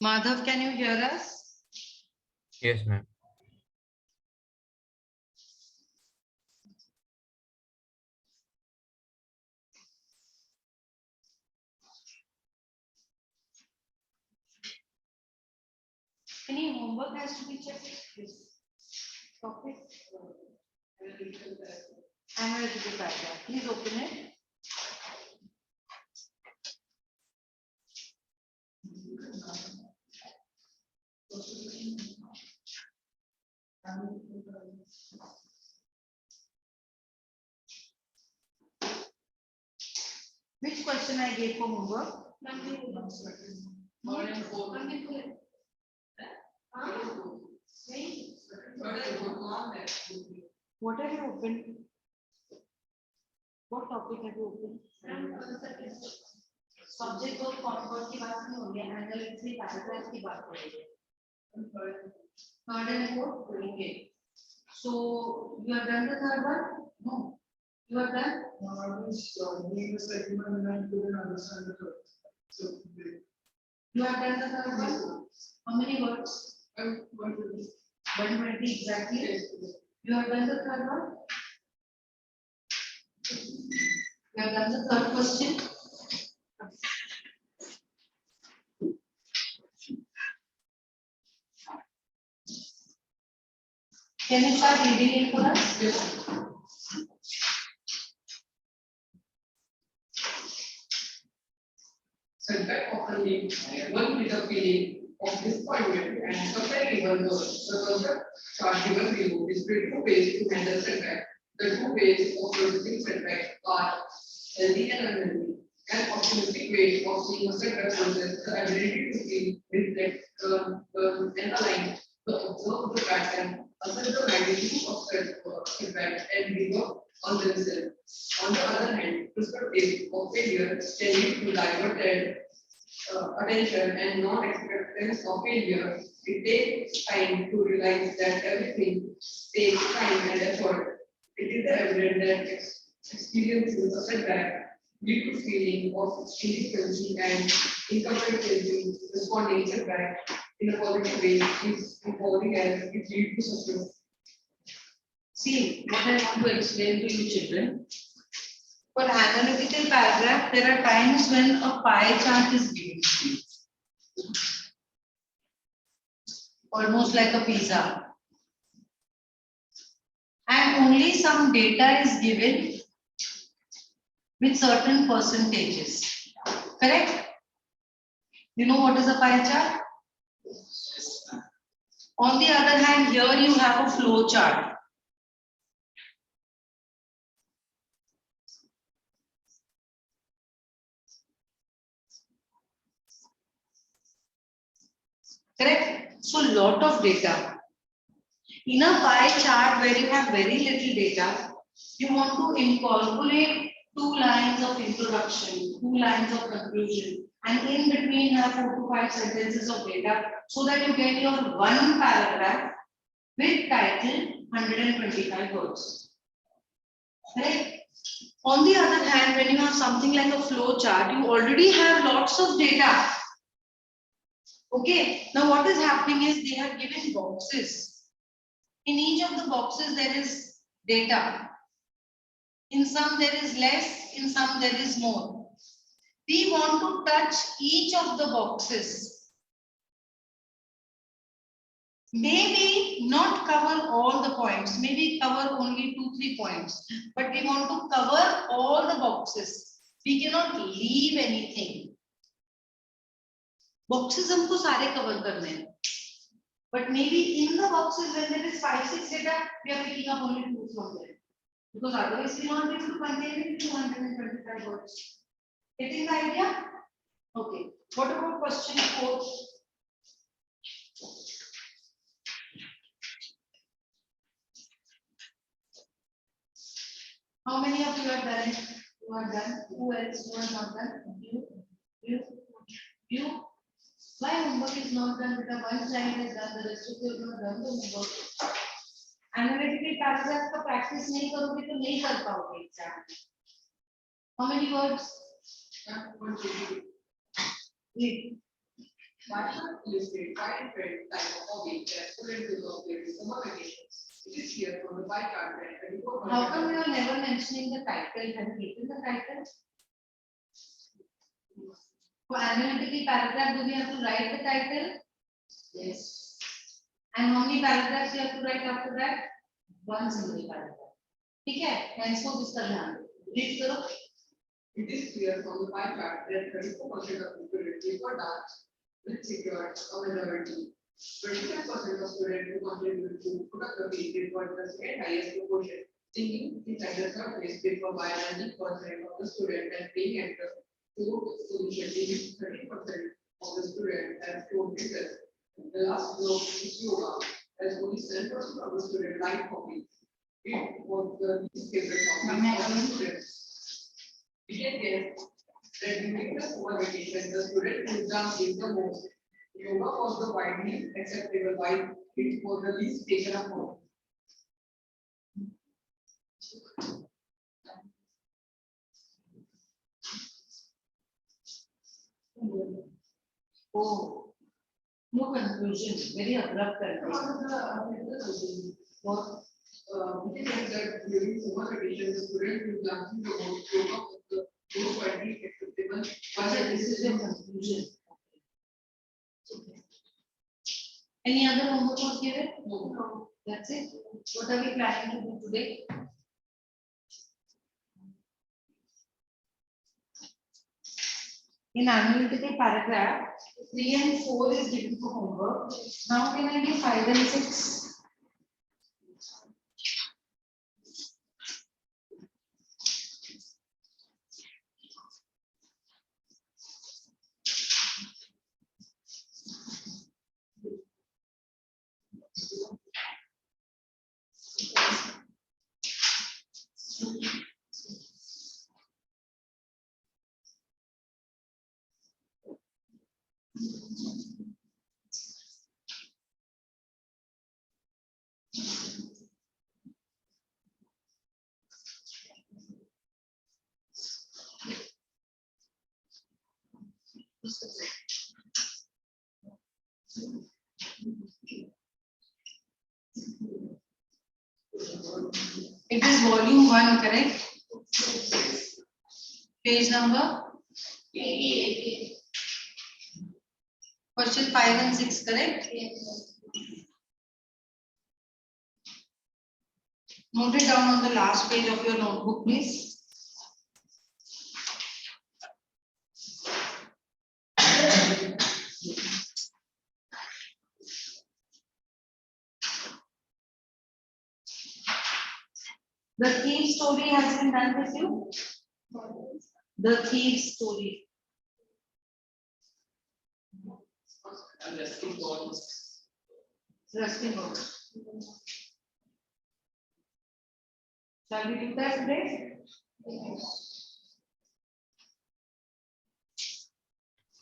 Madhav, can you hear us? Yes, ma'am. Any homework has to be checked? Yes. Topic. Analytical paragraph. Please open it. Which question I gave for homework? What have you opened? What topic have you opened? Subject और concept की बात नहीं हो रही है, analytical paragraph की बात हो रही है. Third and fourth, okay. So you have done the third one? No. You have done? No, I was doing the second one and I couldn't understand the third. So You have done the third one? How many words? 120. 120 exactly. You have done the third one? You have done the third question? Can you start reading it for us? Yes. Setback often leaves one with a feeling of disappointment and suffering even though the concept chart given below display two ways to handle setback. The two ways of processing setback are healthy and unhealthy. An optimistic way of seeing a setback process the ability to see, reflect, analyze, the observe the pattern, assess the magnitude of setback, and rework on themselves. On the other hand, perspective of failure tending to divert attention and non-acceptance of failure. It takes time to realize that everything takes time and effort. It is evident that experiences a setback lead to feeling of indifferency and incompetency. Responding setback in a positive way is empowering as it leads to success. See, what I want to explain to you children. For analytical paragraph, there are times when a pie chart is given to you. Almost like a pizza. And only some data is given with certain percentages. Correct? You know what is a pie chart? On the other hand, here you have a flow chart. Correct? So lot of data. In a pie chart where you have very little data, you want to incorporate 2 lines of introduction, 2 lines of conclusion, and in between have 4 to 5 sentences of data so that you get your one paragraph with title 125 words. Right? On the other hand, when you have something like a flow chart, you already have lots of data. Okay, now what is happening is they have given boxes. In each of the boxes there is data. In some there is less, in some there is more. We want to touch each of the boxes. Maybe not cover all the points, maybe cover only 2-3 points, but we want to cover all the boxes. We cannot leave anything. Boxes हमको सारे cover करने हैं. But maybe in the boxes when there is 5-6 data, we are picking up only 2 from there. Because otherwise we won't be able to contain it in 225 words. Getting the idea? Okay. What about question 4? How many of you have done it? You are done. Who else? Who has not done? You. Why homework is not done? Because one child has done, the rest of you have not done the homework. Analytical paragraph का practice नहीं करोगे तो नहीं कर पाओगे exam. How many words? 120. Read. Why not illustrate wide different type of hobby that students develop during summer vacations? It is here from the pie chart that 24%. How come you are never mentioning the title? Have you written the title? For analytical paragraph, do we have to write the title? Yes. And how many paragraphs you have to write after that? One single paragraph. ठीक है? मैं इसको जिसका ध्यान read करो. It is clear from the pie chart that 34% of the students prefer dance with secured availability. 25% of students who contribute to photography prefer the second highest proportion. Singing is at the third place preferred by 90% of the students and being entered to initiative 30% of the students as shown interest. The last group is yoga, as only 7% of the students like hobby. It was the least favorite hobby of the students. We can guess that during the summer vacation, the student who danced the most. Yoga was the widely acceptable while it was the least taken up on. Oh, no conclusion. Very abrupt. What we can say that during summer vacation, the student who dancing the most yoga was the most widely acceptable. Ajay, this is your conclusion. Any other homework was given? No. That's it. What are we planning to do today? In analytical paragraph, 3 and 4 is given for homework. Now can I do 5 and 6? It is volume 1, correct? Page number? 88. Question 5 and 6, correct? Yes. Note it down on the last page of your notebook, please. The thief story has been done with you? The thief story. Resting bonds. Shall we do that today?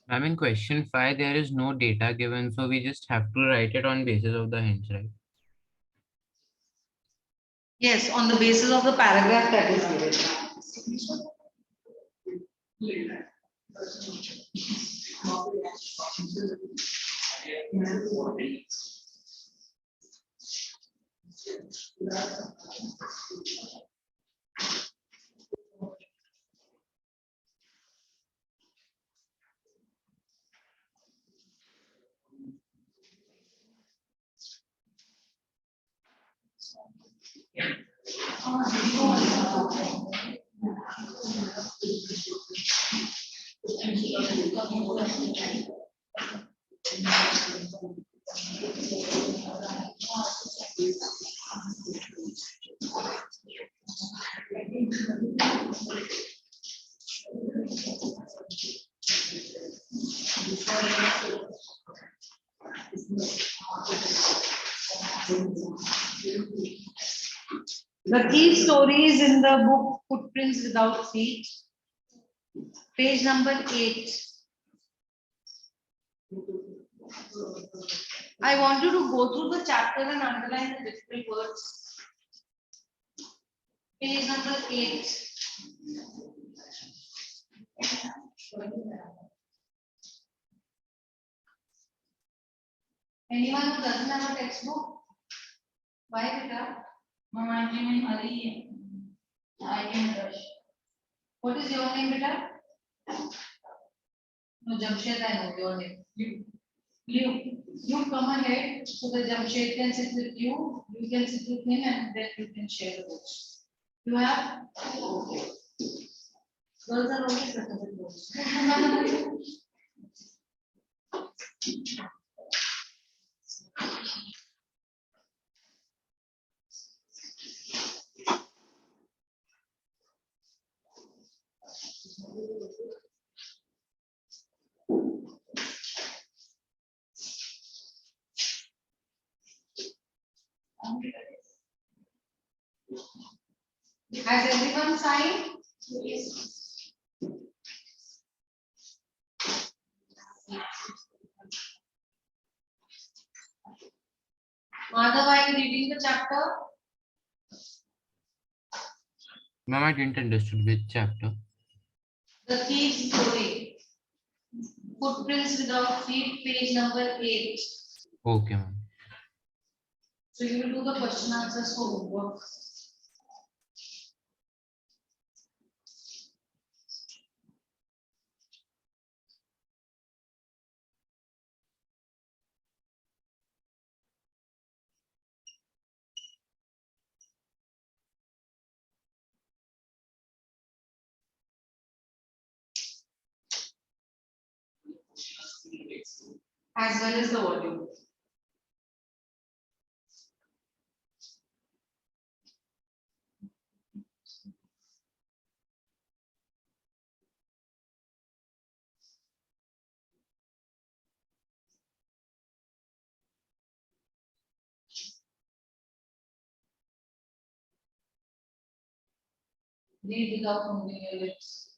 I mean, question 5, there is no data given, so we just have to write it on basis of the hints, right? Yes, on the basis of the paragraph that is given. The thief story is in the book Footprints Without Feet, page number 8. I want you to go through the chapter and underline the difficult words. Page number 8. Anyone who doesn't have a textbook? Why, Rita? Mama, I came in early. I came rush. What is your name, Rita? No, Jamshed, I know your name. You come ahead so that Jamshed can sit with you. You can sit with him, and then you can share the books. You have? Okay. Girls are always better with books. Has everyone signed? Yes. Madhav, are you reading the chapter? Ma'am, I didn't understood which chapter. The thief story. Footprints without feet, page number 8. Okay, ma'am. So you will do the question answers for homework. As well as the audio. Read without moving your lips.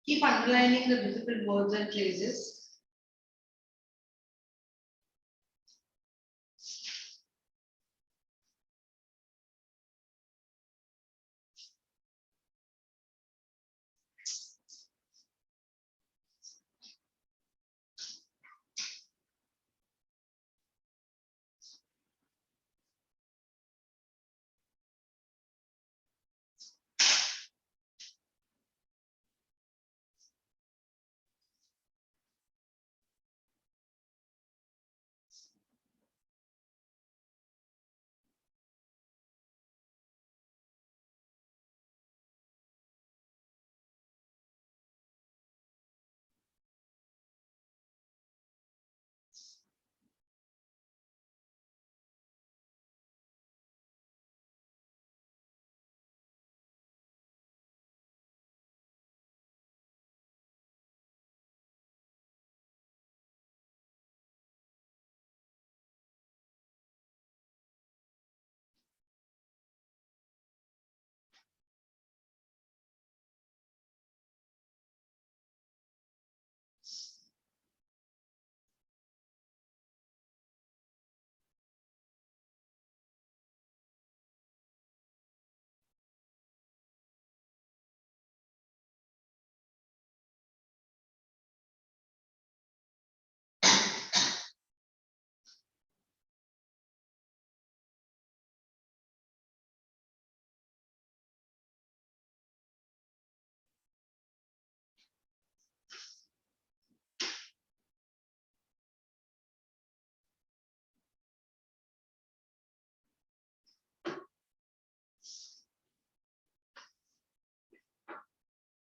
Keep underlining the difficult words and phrases.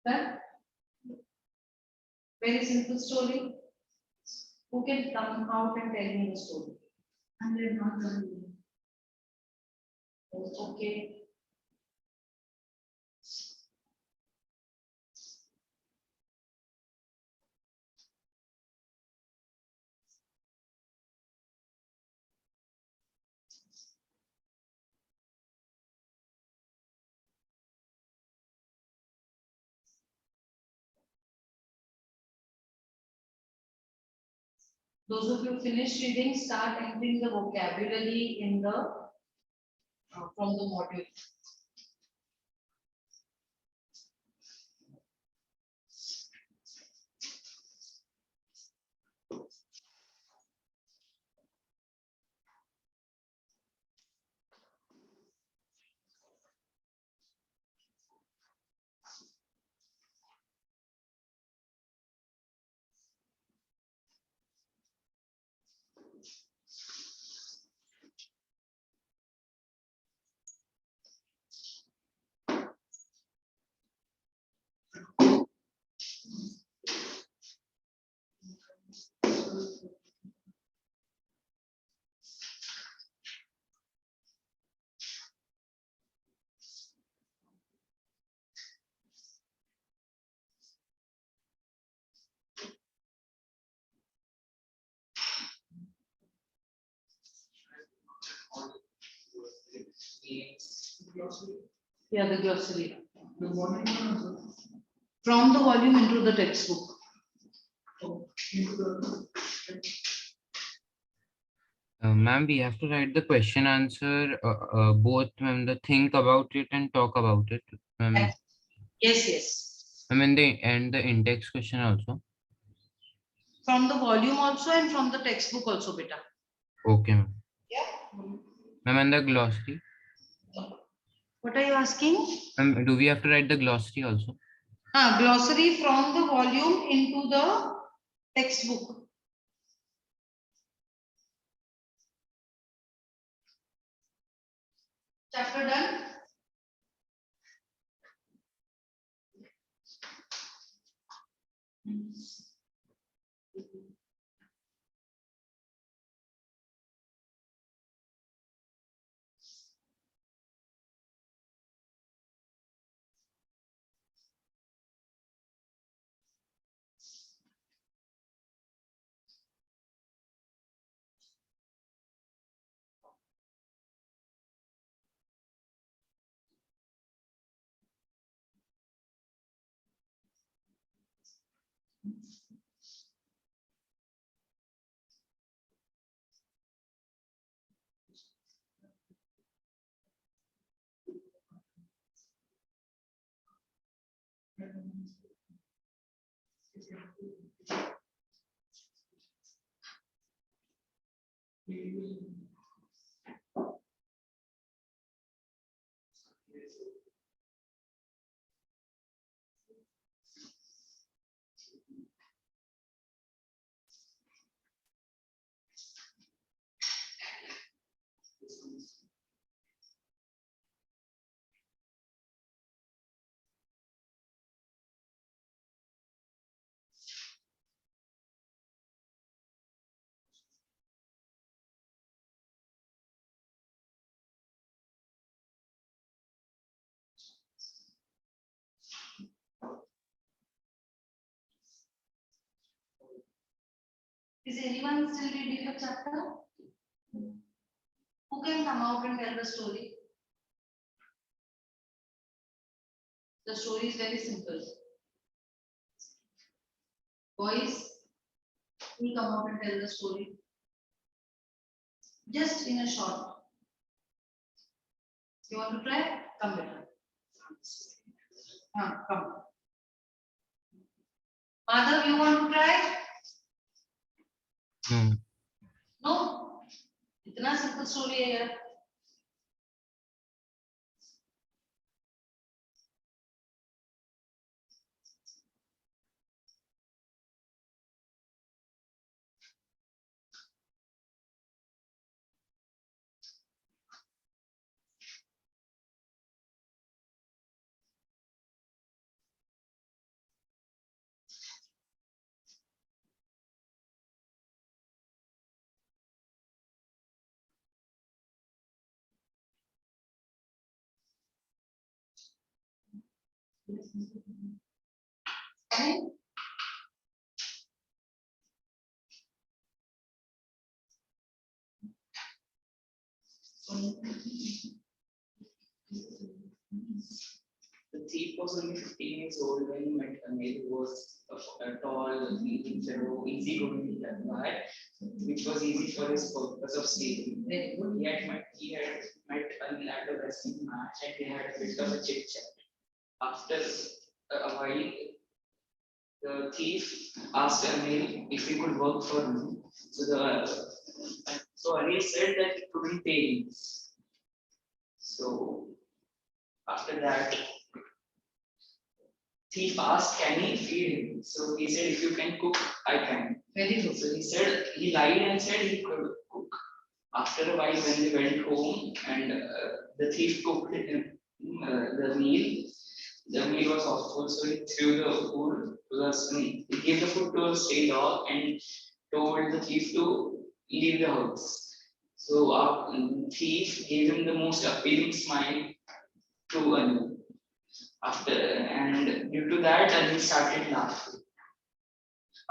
Done? Very simple story. Who can come out and tell me the story? And they're not done. Okay. Those of you finished reading, start entering the vocabulary in the from the module. Yeah, the glossary. From the volume into the textbook. Ma'am, we have to write the question answer, both, ma'am, the think about it and talk about it. Yes, yes. I mean, the in-text question also. From the volume also and from the textbook also, beta. Okay, ma'am. Yeah. Ma'am, and the glossary. What are you asking? Do we have to write the glossary also? Glossary from the volume into the textbook. Chapter done? Is anyone still reading the chapter? Who can come out and tell the story? The story is very simple. Boys, who will come out and tell the story? Just in a short. You want to try? Come better. Come. Madhav, you want to try? No. No? इतना simple story है यार. Fine? The thief was only 15 years old when he met a male who was a tall, easygoing guy, which was easy for his purpose of stealing. Very good. He had met Anil at a wrestling match and they had a bit of a chit chat. After a while, the thief asked Anil if he could work for him. So Anil said that he couldn't pay him. So after that, thief asked, can he feed him? So he said, if you can cook, I can. Very good. So he said, he lied and said he could cook. After a while, when they went home and the thief cooked him the meal was awful, so he threw the food to the snake. He gave the food to a stray dog and told the thief to leave the house. So our thief gave him the most appealing smile to Anil. And due to that, Anil started laughing.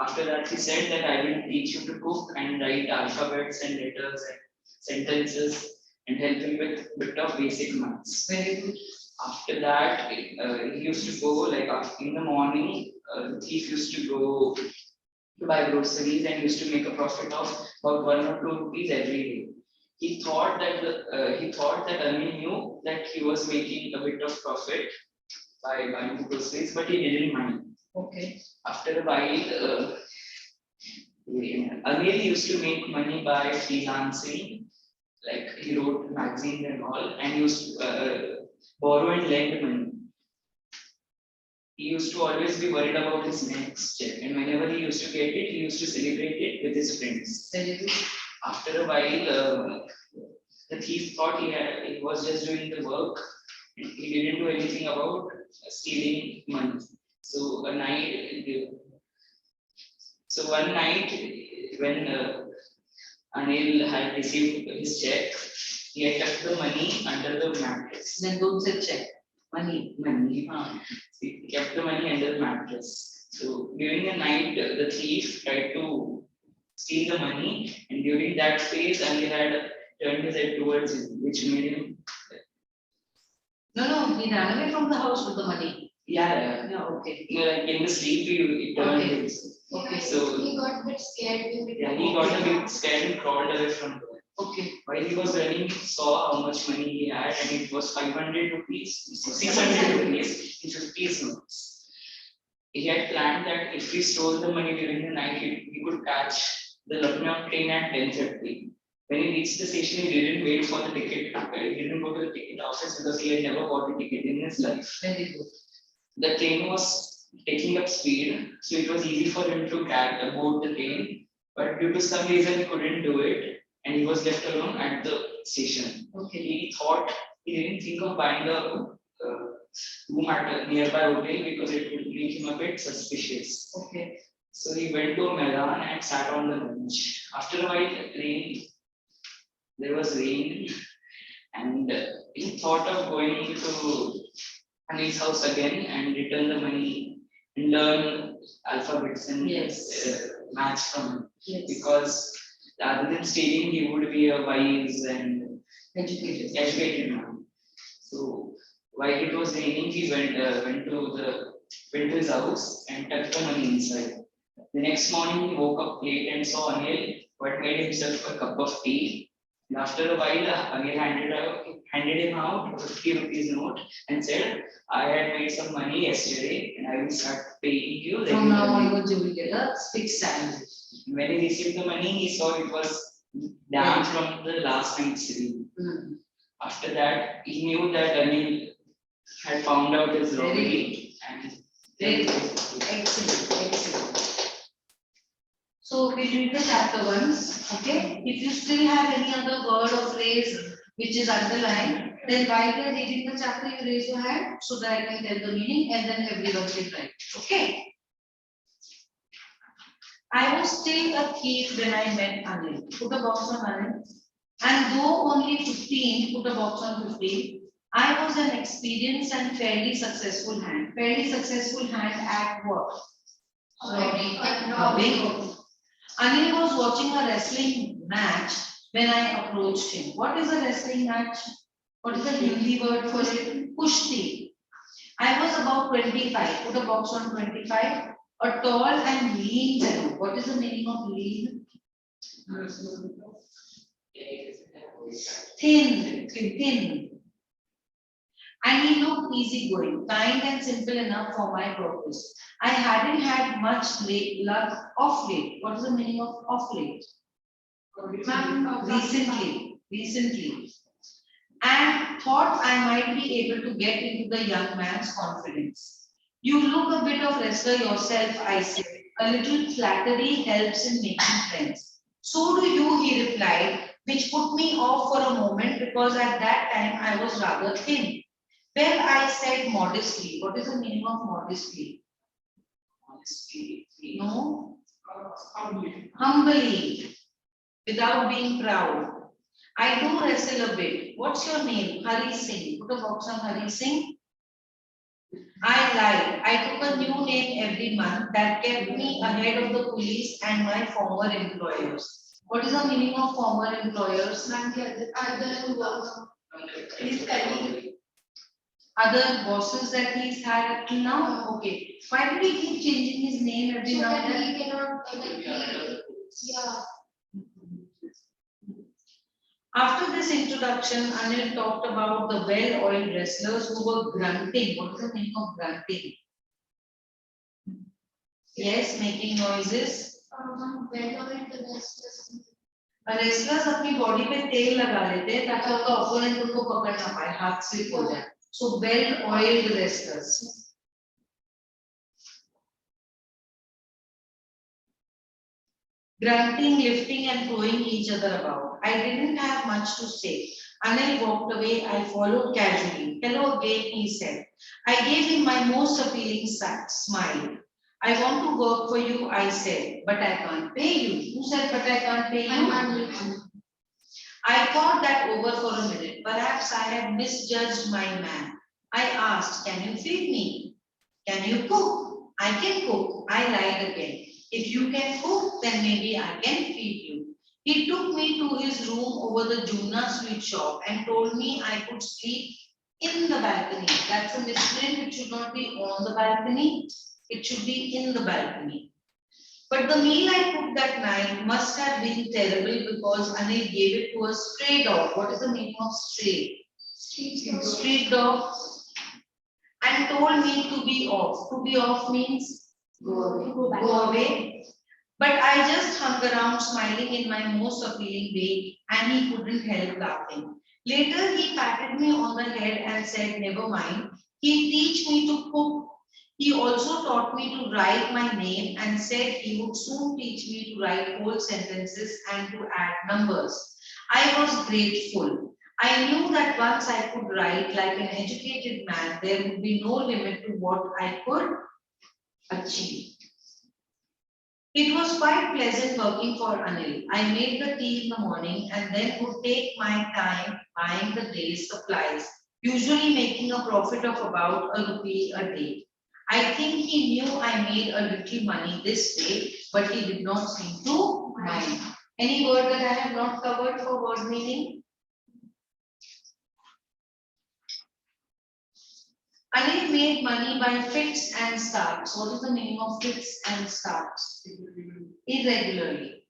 After that, he said that I will teach you to cook and write alphabets and letters and sentences and help him with bit of basic maths. Very good. After that, he used to go in the morning. The thief used to go to buy groceries and used to make a profit of about 1 or 2 rupees every day. He thought that Anil knew that he was making a bit of profit by buying the groceries, but he didn't mind. Okay. After a while, Anil used to make money by freelancing, like he wrote magazines and all, and used to borrow and lend money. He used to always be worried about his next check, and whenever he used to get it, he used to celebrate it with his friends. Very good. After a while, the thief thought he was just doing the work. He didn't do anything about stealing money. So one night when Anil had received his check, he had kept the money under the mattress. Then don't say check. Money. He kept the money under the mattress. So during the night, the thief tried to steal the money, and during that phase, Anil had turned his head towards him, which made him. No, he ran away from the house with the money. Yeah. Yeah, okay. Like in the sleep, he turned Okay. his. Okay. So He got a bit scared. yeah, he got a bit scared and crawled away from her. Okay. While he was running, he saw how much money he had, and it was 500 rupees, 600 rupees in 50 notes. He had planned that if we stole the money during the night, we could catch the Lucknow train at 10:30. When he reached the station, he didn't wait for the ticket. He didn't go to the ticket office because he had never bought a ticket in his life. Very good. The train was taking up speed, so it was easy for him to board the train. But due to some reason, he couldn't do it, and he was left alone at the station. Okay. He didn't think of buying a room at a nearby hotel because it would make him a bit suspicious. Okay. So he went to a Maidan and sat on the bench. After a while, there was rain, and he thought of going to Anil's house again and return the money and learn alphabets and Yes. maths from him. Yes. Because rather than stealing, he would be a wise and Educated. man. So while it was raining, he went to his house and tucked the money inside. The next morning, he woke up late and saw Anil, but made himself a cup of tea. And after a while, Anil handed him out a 50 rupees note and said, "I had made some money yesterday, and I will start paying you." From now regularly." onwards, you will get a fixed salary. When he received the money, he saw it was damp from the last night's rain. Hmm. After that, he knew that Anil had found out his Very robbery and Very good. Excellent. Excellent. So we read the chapter once, okay? If you still have any other word or phrase which is underlined, then while you are reading the chapter, you raise your hand so that I can tell the meaning and then everyone can write. Okay? I was still a kid when I met Anil. Put a box on Anil. And though only 15, put a box on 15. I was an experienced and fairly successful hand. Fairly successful hand at what? Rubbing. Anil was watching a wrestling match when I approached him. What is a wrestling match? What is the Hindi word for it? Kushti. I was about 25. Put a box on 25. A tall and lean fellow. What is the meaning of lean? Thin. And he looked easygoing, kind and simple enough for my purpose. I hadn't had much luck of late. What is the meaning of late? Recently. And thought I might be able to get into the young man's confidence. You look a bit of wrestler yourself, I said. A little flattery helps in making friends. So do you, he replied, which put me off for a moment because at that time I was rather thin. Well, I said modestly. What is the meaning of modestly? No? Humbly, without being proud. I do wrestle a bit. What's your name? Hari Singh. Put a box on Hari Singh. I lied. I took a new name every month that kept me ahead of the police and my former employers. What is the meaning of former employers? Other bosses that he's had up till now? Okay. Why did he keep changing his name every now and then? After this introduction, Anil talked about the well-oiled wrestlers who were grunting. What is the meaning of grunting? Yes, making noises. Wrestlers अपनी body पे तेल लगा लेते हैं ताकि उनका opponent उनको पकड़ ना पाए, हाथ स्लिप हो जाए. So well-oiled wrestlers. Grunting, lifting, and throwing each other about. I didn't have much to say. Anil walked away. I followed casually. Hello again, he said. I gave him my most appealing smile. I want to work for you, I said, but I can't pay you. Who said, but I can't pay you? I thought that over for a minute. Perhaps I had misjudged my man. I asked, can you feed me? Can you cook? I can cook. I lied again. If you can cook, then maybe I can feed you. He took me to his room over the Jumna sweet shop and told me I could sleep in the balcony. That's a misprint. It should not be on the balcony. It should be in the balcony. But the meal I cooked that night must have been terrible because Anil gave it to a stray dog. What is the meaning of stray? Street dog. And told me to be off. To be off means Go back. go away. But I just hung around smiling in my most appealing way and he couldn't help laughing. Later he patted me on the head and said, never mind, he'd teach me to cook. He also taught me to write my name and said he would soon teach me to write whole sentences and to add numbers. I was grateful. I knew that once I could write like an educated man, there would be no limit to what I could achieve. It was quite pleasant working for Anil. I made the tea in the morning and then would take my time buying the day's supplies, usually making a profit of about ₹1 a day. I think he knew I made a little money this way, but he did not seem to mind. Any word that I have not covered for word meaning? Anil made money by fits and starts. What is the meaning of fits and starts? Irregularly.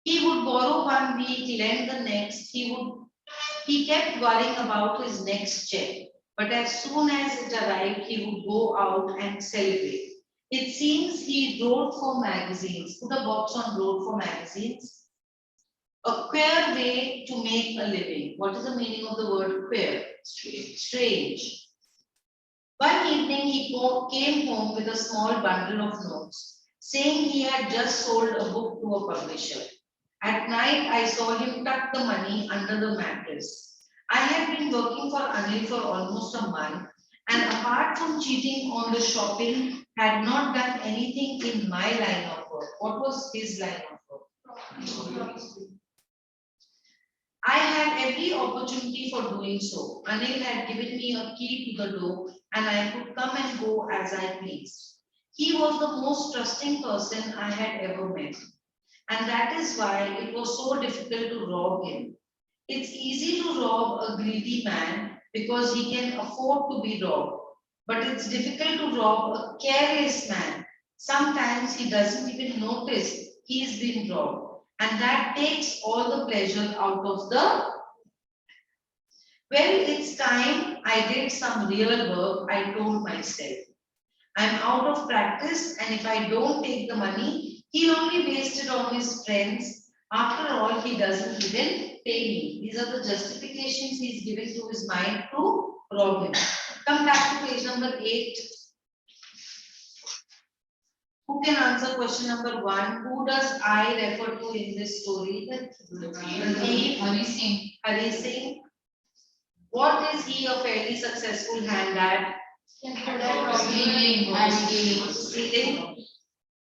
He would borrow one week, lend the next. He kept worrying about his next check. But as soon as it arrived, he would go out and celebrate. It seems he wrote for magazines. Put a box on wrote for magazines. A queer way to make a living. What is the meaning of the word queer? Strange. One evening he came home with a small bundle of notes, saying he had just sold a book to a publisher. At night I saw him tuck the money under the mattress. I had been working for Anil for almost a month and apart from cheating on the shopping, had not done anything in my line of work. What was his line of work? I had every opportunity for doing so. Anil had given me a key to the door and I could come and go as I pleased. He was the most trusting person I had ever met. And that is why it was so difficult to rob him. It's easy to rob a greedy man because he can afford to be robbed. But it's difficult to rob a careless man. Sometimes he doesn't even notice he's been robbed. And that takes all the pleasure out of the. Well, it's time I did some real work, I told myself. I'm out of practice, and if I don't take the money, he'll only waste it on his friends. After all, he doesn't even pay me. These are the justifications he's giving to his mind to rob him. Come back to page number 8. Who can answer question number 1? Who does I refer to in this story? The thief. Hari Singh. What is he a fairly successful hand at? Stealing.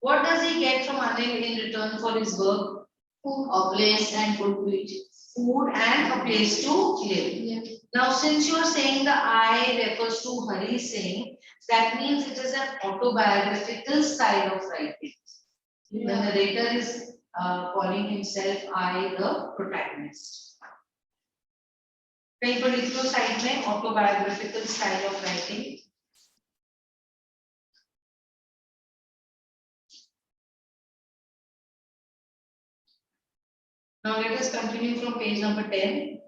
What does he get from Anil in return for his work? A place and food to eat. Food and a place to live. Yeah. Now, since you are saying the I refers to Hari Singh, that means it is an autobiographical style of writing. The narrator is calling himself I, the protagonist. कहीं पर लिख लो side में autobiographical style of writing. Now let us continue from page number 10.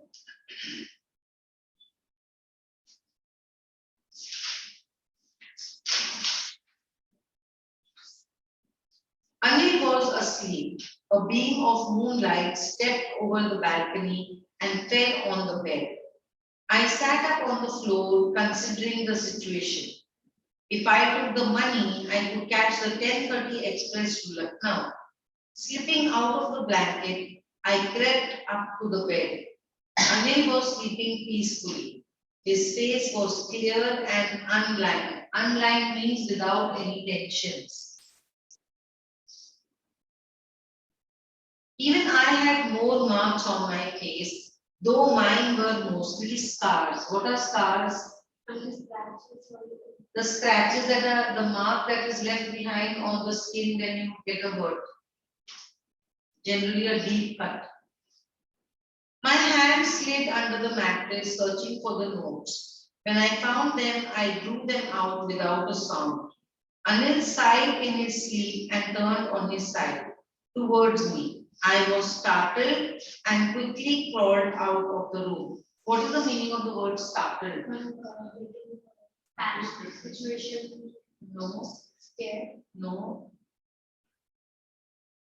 Anil was asleep. A beam of moonlight stepped over the balcony and fell on the bed. I sat up on the floor considering the situation. If I took the money, I could catch the 10:30 express to Lucknow. Slipping out of the blanket, I crept up to the bed. Anil was sleeping peacefully. His face was clear and unlined. Unlined means without any tensions. Even I had more marks on my face, though mine were mostly scars. What are scars? The scratches that are the mark that is left behind on the skin when you get a hurt. Generally a deep cut. My hand slid under the mattress searching for the notes. When I found them, I drew them out without a sound. Anil sighed in his sleep and turned on his side towards me. I was startled and quickly crawled out of the room. What is the meaning of the word startled? Panic situation. No. Scared. No.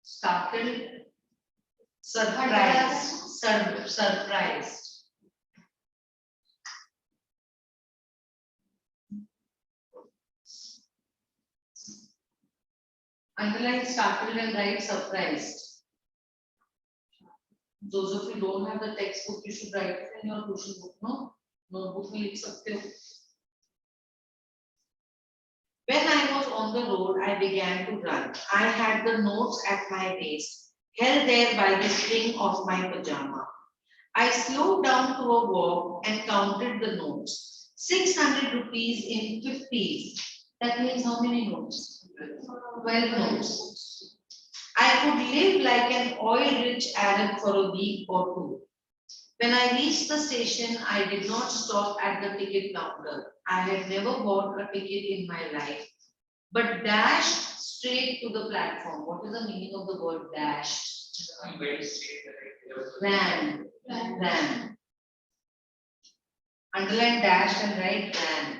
Startled. Surprised. Surprised. Underline startled and write surprised. Those of you don't have the textbook, you should write it in your tuition book, no? Notebook में लिख सकते हो. When I was on the road, I began to run. I had the notes at my waist, held there by the string of my pajama. I slowed down to a walk and counted the notes. 600 rupees in 50s. That means how many notes? 12 notes. I could live like an oil-rich Arab for a week or two. When I reached the station, I did not stop at the ticket counter. I had never bought a ticket in my life, but dashed straight to the platform. What is the meaning of the word dashed? I'm very straight. Ran. Ran. Underline dash and write ran.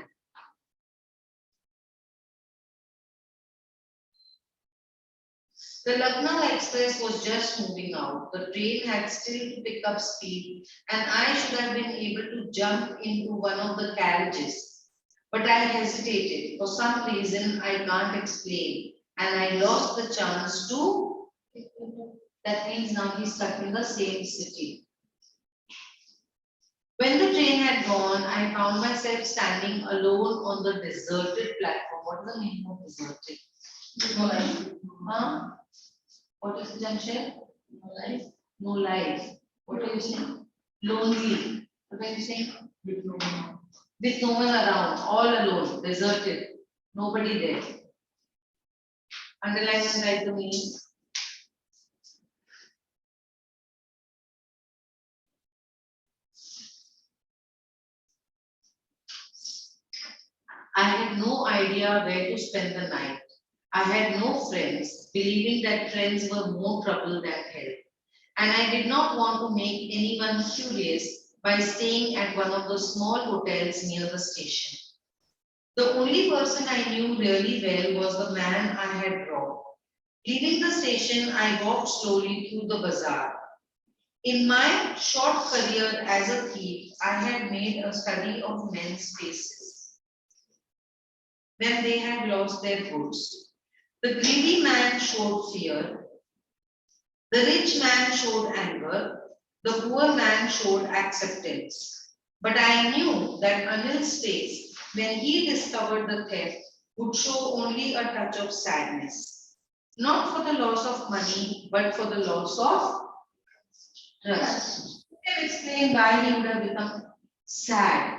The Lucknow Express was just moving out. The train had still to pick up speed, and I should have been able to jump into one of the carriages. But I hesitated. For some reason I can't explain, and I lost the chance to. That means now he's stuck in the same city. When the train had gone, I found myself standing alone on the deserted platform. What is the meaning of deserted? Huh? What is it, Jamshed? No life. No life. What are you saying? Lonely. What are you saying? With no one. With no one around, all alone, deserted, nobody there. Underline and write the meaning. I had no idea where to spend the night. I had no friends, believing that friends were more trouble than help. And I did not want to make anyone curious by staying at one of the small hotels near the station. The only person I knew really well was the man I had robbed. Leaving the station, I walked slowly through the bazaar. In my short career as a thief, I had made a study of men's faces when they had lost their goods. The greedy man showed fear, the rich man showed anger, the poor man showed acceptance. But I knew that Anil's face, when he discovered the theft, would show only a touch of sadness. Not for the loss of money, but for the loss of trust. You can explain why he would have become sad.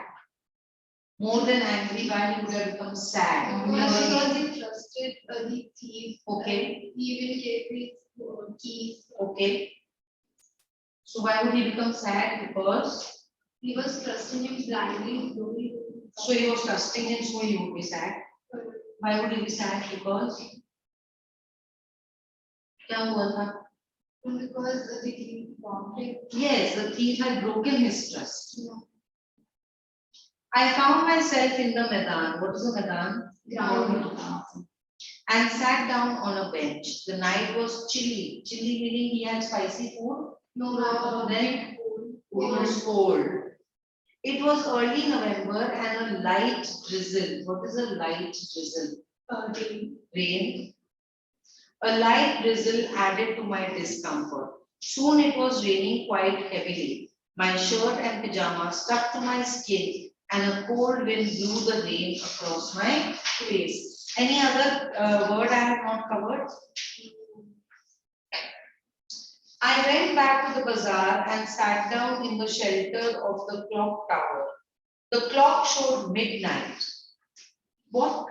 More than angry, why he would have become sad. Because he trusted the thief. Okay. He even gave his keys. Okay. So why would he become sad? Because He was trusting him blindly. so he was trusting him, so he would be sad. Why would he be sad? Because क्या हुआ था? Because the thief robbed him. Yes, the thief had broken his trust. No. I found myself in the Maidan. What is the Maidan? Ground. And sat down on a bench. The night was chilly. Chilly meaning he had spicy food. No, Then it was cold. It was early November and a light drizzle. What is a light drizzle? Rain. A light drizzle added to my discomfort. Soon it was raining quite heavily. My shirt and pajamas stuck to my skin and a cold wind blew the rain across my face. Any other word I have not covered? I went back to the bazaar and sat down in the shelter of the clock tower. The clock showed midnight. What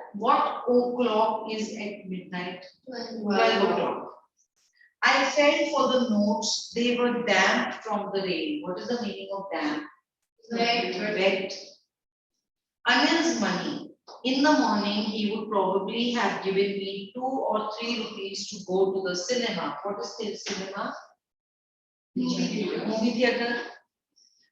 o'clock is at midnight? 12 o'clock. I felt for the notes. They were damp from the rain. What is the meaning of damp? Wet. Anil's money. In the morning, he would probably have given me 2 or 3 rupees to go to the cinema. What is the cinema? Movie theater.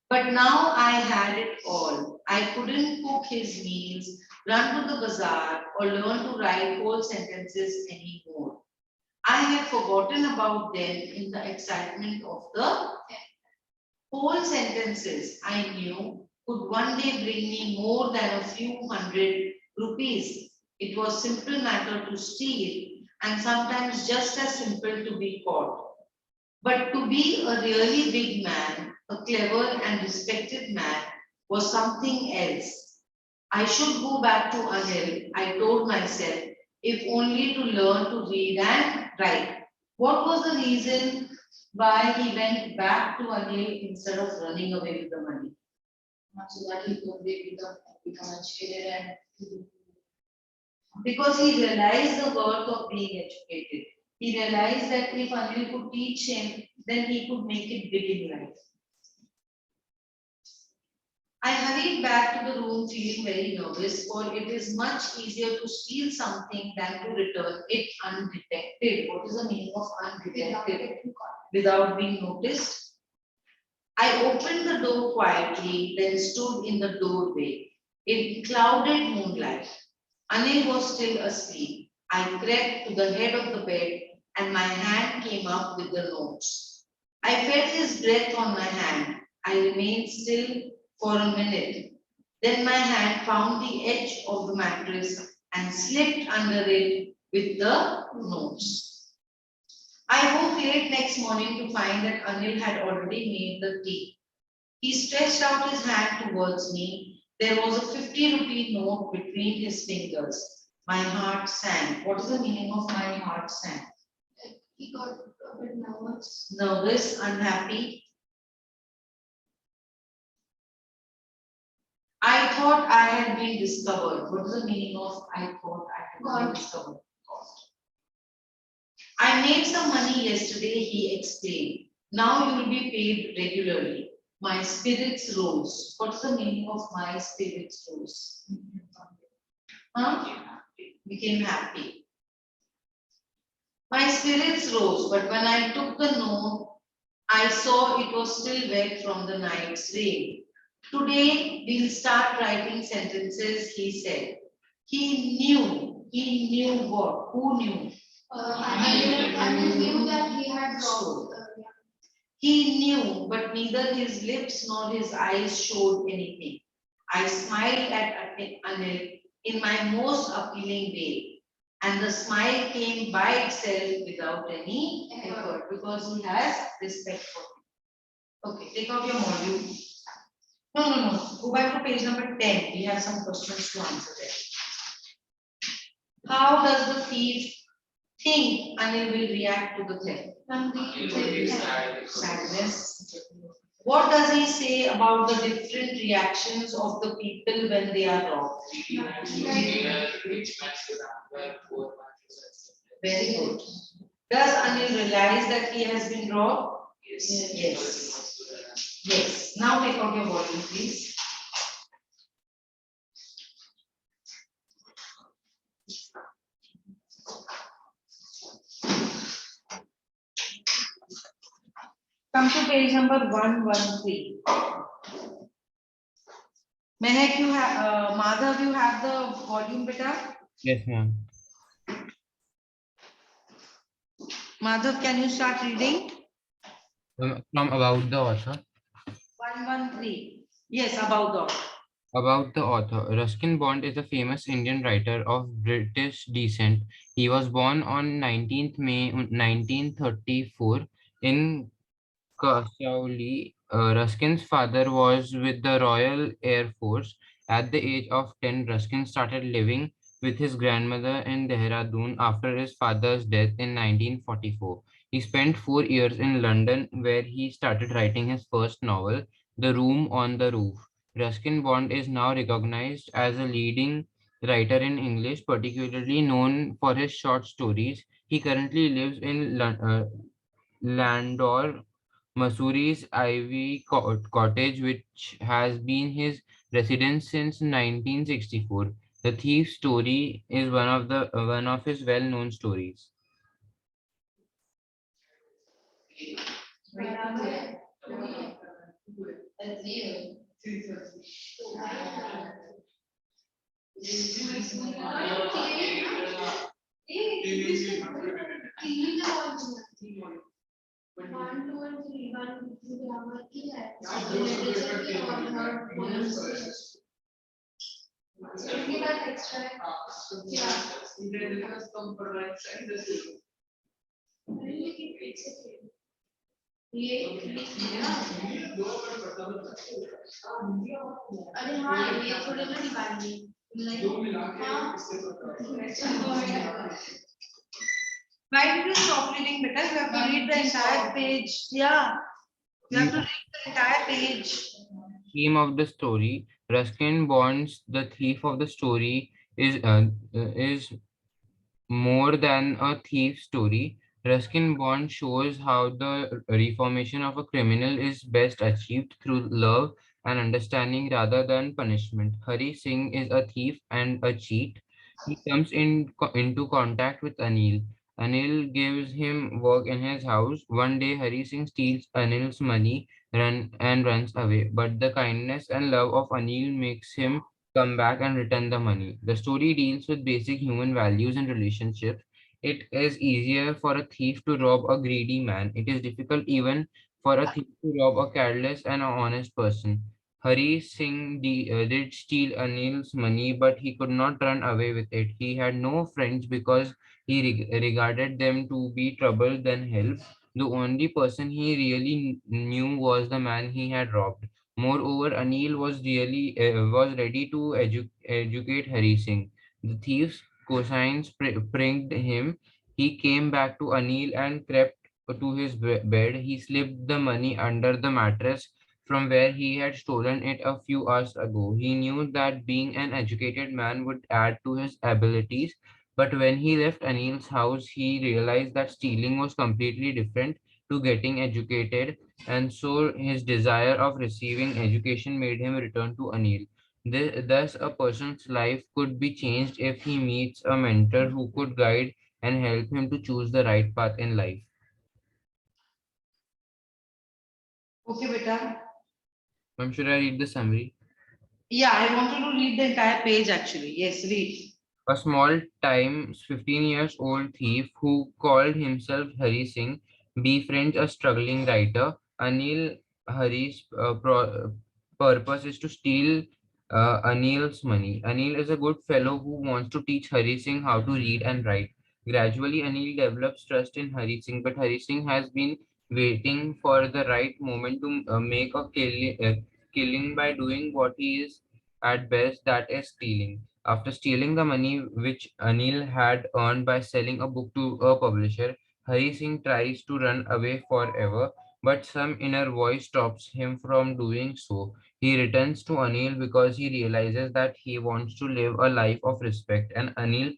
But now I had it all. I couldn't cook his meals. run to the bazaar, or learn to write whole sentences anymore. I had forgotten about them in the excitement of the whole sentences I knew could one day bring me more than a few hundred rupees. It was simple matter to steal and sometimes just as simple to be caught. But to be a really big man, a clever and respected man, was something else. I should go back to Anil, I told myself, if only to learn to read and write. What was the reason why he went back to Anil instead of running away with the money? So that he could become educated and Because he realized the worth of being educated. He realized that if Anil could teach him, then he could make it big in life. I hurried back to the room feeling very nervous, for it is much easier to steal something than to return it undetected. What is the meaning of undetected? Without being noticed. I opened the door quietly, then stood in the doorway. In clouded moonlight, Anil was still asleep. I crept to the head of the bed and my hand came up with the notes. I felt his breath on my hand. I remained still for a minute. Then my hand found the edge of the mattress and slipped under it with the notes. I woke late next morning to find that Anil had already made the tea. He stretched out his hand towards me. There was a 50-rupee note between his fingers. My heart sank. What is the meaning of my heart sank? he got a bit nervous. Nervous, unhappy. I thought I had been discovered. What is the meaning of I thought I had been discovered? I made some money yesterday, he explained. Now you will be paid regularly. My spirits rose. What's the meaning of my spirits rose? Huh? Became happy. My spirits rose, but when I took the note, I saw it was still wet from the night's rain. Today we'll start writing sentences, he said. He knew what? Who knew? I knew that he had robbed. He knew, but neither his lips nor his eyes showed anything. I smiled at Anil in my most appealing way, and the smile came by itself without any effort because he has respect for me. Okay, take out your module. No. Go back to page number 10. We have some questions to answer there. How does the thief think Anil will react to the theft? Sadness. What does he say about the different reactions of the people when they are robbed? Very good. Does Anil realize that he has been robbed? Yes. Yes. Now take out your volume, please. Come to page number 113. Mehak, you have, Madhav, you have the volume, beta? Yes, ma'am. Madhav, can you start reading? From about the author. 113. Yes, about the author. About the author, Ruskin Bond is a famous Indian writer of British descent. He was born on 19th May 1934 in Kasauli. Ruskin's father was with the Royal Air Force. At the age of 10, Ruskin started living with his grandmother in Dehradun after his father's death in 1944. He spent 4 years in London, where he started writing his first novel, The Room on the Roof. Ruskin Bond is now recognized as a leading writer in English, particularly known for his short stories. He currently lives in Landor, Missouri's Ivy Cottage, which has been his residence since 1964. The Thief's Story is one of his well-known stories. One, two, and three. One, two, grammar की है. Literature की और third poems की है. Give me that extra. Yeah. Then it has come for right side. This is लेकिन पीछे से. ये है ना. अरे हाँ ये थोड़े ना निकालनी. दो मिला के हाँ. इससे Why did you stop reading, beta? You have to read the entire page. Yeah. You have to read the entire page. Theme of the story: Ruskin Bond's The Thief of the Story is more than a thief story. Ruskin Bond shows how the reformation of a criminal is best achieved through love and understanding rather than punishment. Hari Singh is a thief and a cheat. He comes into contact with Anil. Anil gives him work in his house. One day, Hari Singh steals Anil's money and runs away. But the kindness and love of Anil makes him come back and return the money. The story deals with basic human values and relationships. It is easier for a thief to rob a greedy man. It is difficult even for a thief to rob a careless and honest person. Hari Singh did steal Anil's money, but he could not run away with it. He had no friends because he regarded them to be trouble than help. The only person he really knew was the man he had robbed. Moreover, Anil was ready to educate Hari Singh. The thief's cousins pranked him. He came back to Anil and crept to his bed. He slipped the money under the mattress from where he had stolen it a few hours ago. He knew that being an educated man would add to his abilities, but when he left Anil's house, he realized that stealing was completely different to getting educated, and so his desire of receiving education made him return to Anil. Thus, a person's life could be changed if he meets a mentor who could guide and help him to choose the right path in life. Okay, beta. Should I read the summary? Yeah, I wanted to read the entire page actually. Yes, read. A small time 15 years old thief who called himself Hari Singh befriends a struggling writer. Anil Hari's purpose is to steal Anil's money. Anil is a good fellow who wants to teach Hari Singh how to read and write. Gradually, Anil develops trust in Hari Singh, but Hari Singh has been waiting for the right moment to make a killing by doing what he is at best, that is stealing. After stealing the money which Anil had earned by selling a book to a publisher, Hari Singh tries to run away forever, but some inner voice stops him from doing so. He returns to Anil because he realizes that he wants to live a life of respect, and Anil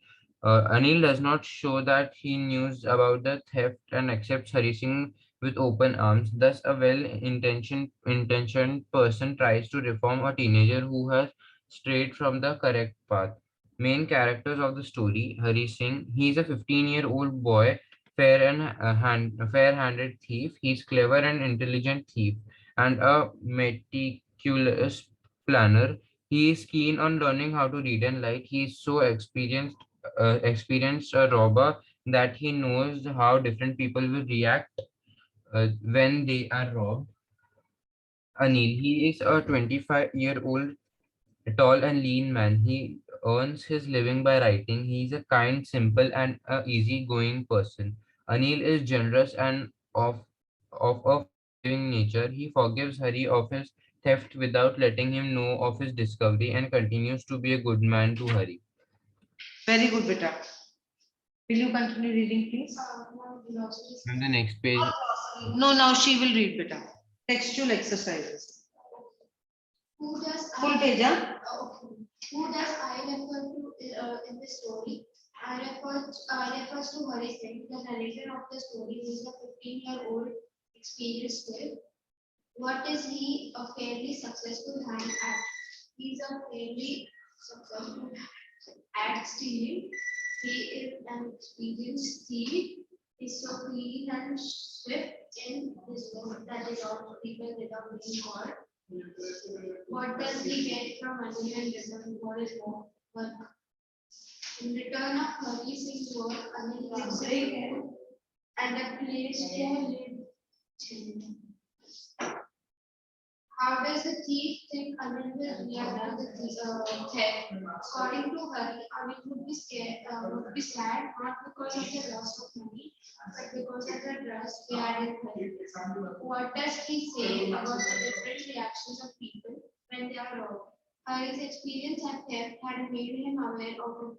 does not show that he knows about the theft and accepts Hari Singh with open arms. Thus, a well-intentioned person tries to reform a teenager who has straight from the correct path. Main characters of the story: Hari Singh. He is a 15-year-old boy, fair-handed thief. He's clever and intelligent thief, and a meticulous planner. He is keen on learning how to read and write. He is so experienced a robber that he knows how different people will react when they are robbed. Anil. He is a 25-year-old tall and lean man. He earns his living by writing. He is a kind, simple, and easygoing person. Anil is generous and of a forgiving nature. He forgives Hari of his theft without letting him know of his discovery and continues to be a good man to Hari. Very good, beta. Will you continue reading, please? Now we also And the next page, No, now she will read, beta. Textual exercises. who does Full page, huh? okay. Who does I refer to in the story? I refers to Hari Singh, the narrator of the story, who is a 15-year-old experienced thief. What is he a fairly successful hand at? He is a fairly successful at stealing. He is an experienced thief. Is so clean and swift in his work that is all people without being caught. What does he get from money and return for his work? work. In return of Hari Singh's work, Anil gives him food and a place to live. How does the thief think Anil will react to the theft? According to Hari, Anil would be scared, would be sad not because of the loss of money, but because of the trust he had in Hari. What does he say about the different reactions of people when they are robbed? Hari's experience at theft had made him aware of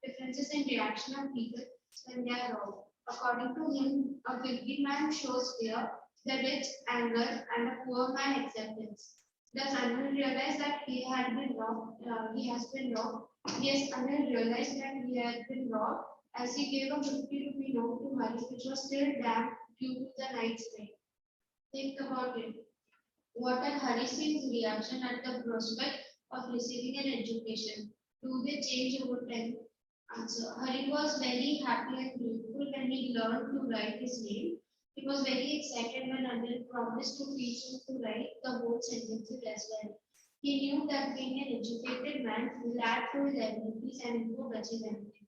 differences in reaction of people when they are robbed. According to him, a wealthy man shows fear, the rich anger, and a poor man acceptance. Does Anil realize that he had been robbed? He has been robbed. Yes, Anil realized that he had been robbed as he gave a 50 rupee note to Hari, which was still damp due to the night's rain. Think about it. What are Hari Singh's reaction at the prospect of receiving an education? Do they change over time? Answer. Hari was very happy and grateful when he learned to write his name. He was very excited when Anil promised to teach him to write the whole sentences as well. He knew that being an educated man will add to his abilities and improve his ability.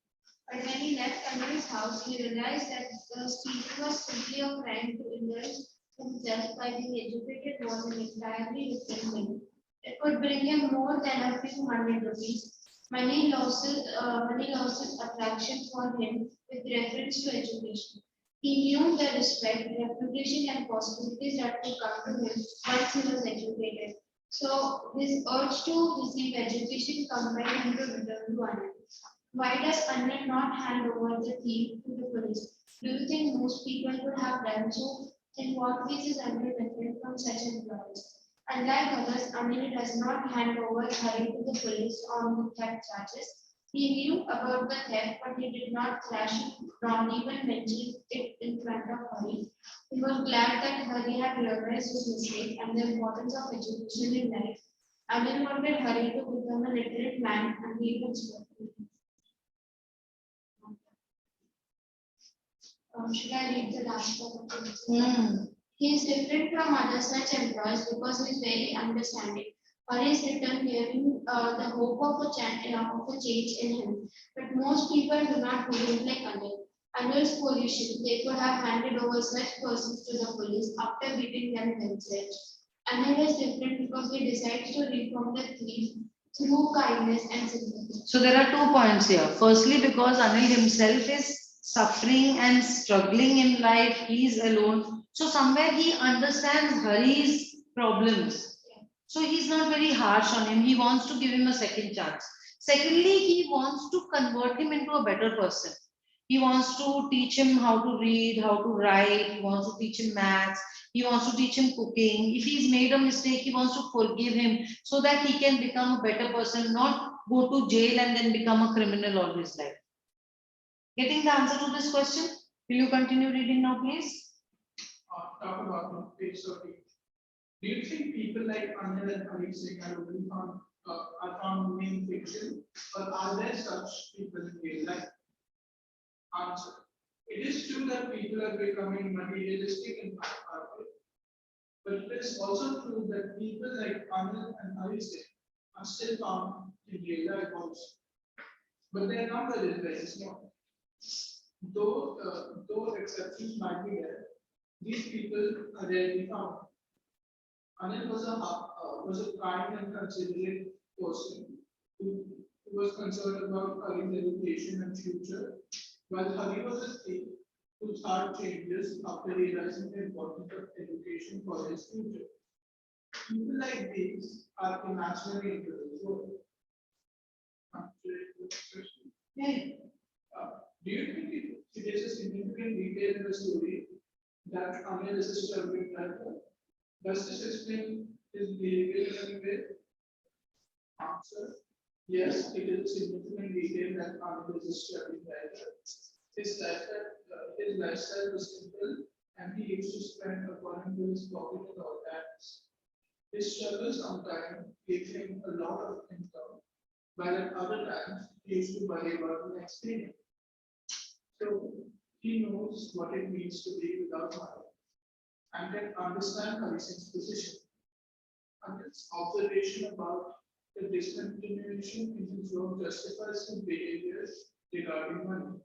But when he left Anil's house, he realized that the stealing was simply a crime to indulge himself by being educated was an entirely different thing. It could bring him more than a few hundred rupees. Money lost its attraction for him with reference to education. He knew the respect, reputation, and possibilities that would come to him once he was educated. So his urge to receive education compelled him to return to Anand. Why does Anand not hand over the thief to the police? Do you think most people would have done so? In what ways is Anil different from such employees? Unlike others, Anil does not hand over Hari to the police on the theft charges. He knew about the theft, but he did not thrash it, nor even mention it in front of Hari. He was glad that Hari had realized his mistake and the importance of education in life. Anil wanted Hari to become a literate man and he was working. Should I read the last part of the Hmm. He is different from other such employees because he is very understanding. Hari is written giving the hope of a change in him. But most people do not behave like Anil. Anil's position, they could have handed over such persons to the police after beating them themselves. Anil is different because he decides to reform the thief through kindness and sympathy. So there are 2 points here. Firstly, because Anil himself is suffering and struggling in life, he is alone. So somewhere he understands Hari's problems. So he's not very harsh on him. He wants to give him a second chance. Secondly, he wants to convert him into a better person. He wants to teach him how to read, how to write. He wants to teach him maths. He wants to teach him cooking. If he's made a mistake, he wants to forgive him so that he can become a better person, not go to jail and then become a criminal all his life. Getting the answer to this question? Will you continue reading now, please? Talk about page 30. Do you think people like Anil and Hari Singh are found in fiction, or are there such people in real life? Answer. It is true that people are becoming materialistic and powerful, but it is also true that people like Anil and Hari Singh are still found in real life also. But their number is very small. Though exceptions might be there, these people are rarely found. Anil was a kind and considerate person who was concerned about Hari's education and future, while Hari was a thief whose heart changes after realizing the importance of education for his future. People like these are imaginary individuals. Do you think it is a significant detail in the story that Anil is a struggling character? Does this explain his behavior in any way? Answer. Yes, it is a significant detail that Anil is a struggling character. His lifestyle was simple and he used to spend according to his pocket at all times. His struggle sometimes gave him a lot of income, while at other times he used to worry about the next payment. So he knows what it means to be without money and can understand Hari Singh's position. And its observation about The discontinuation in the flow justifies the behavior regarding money.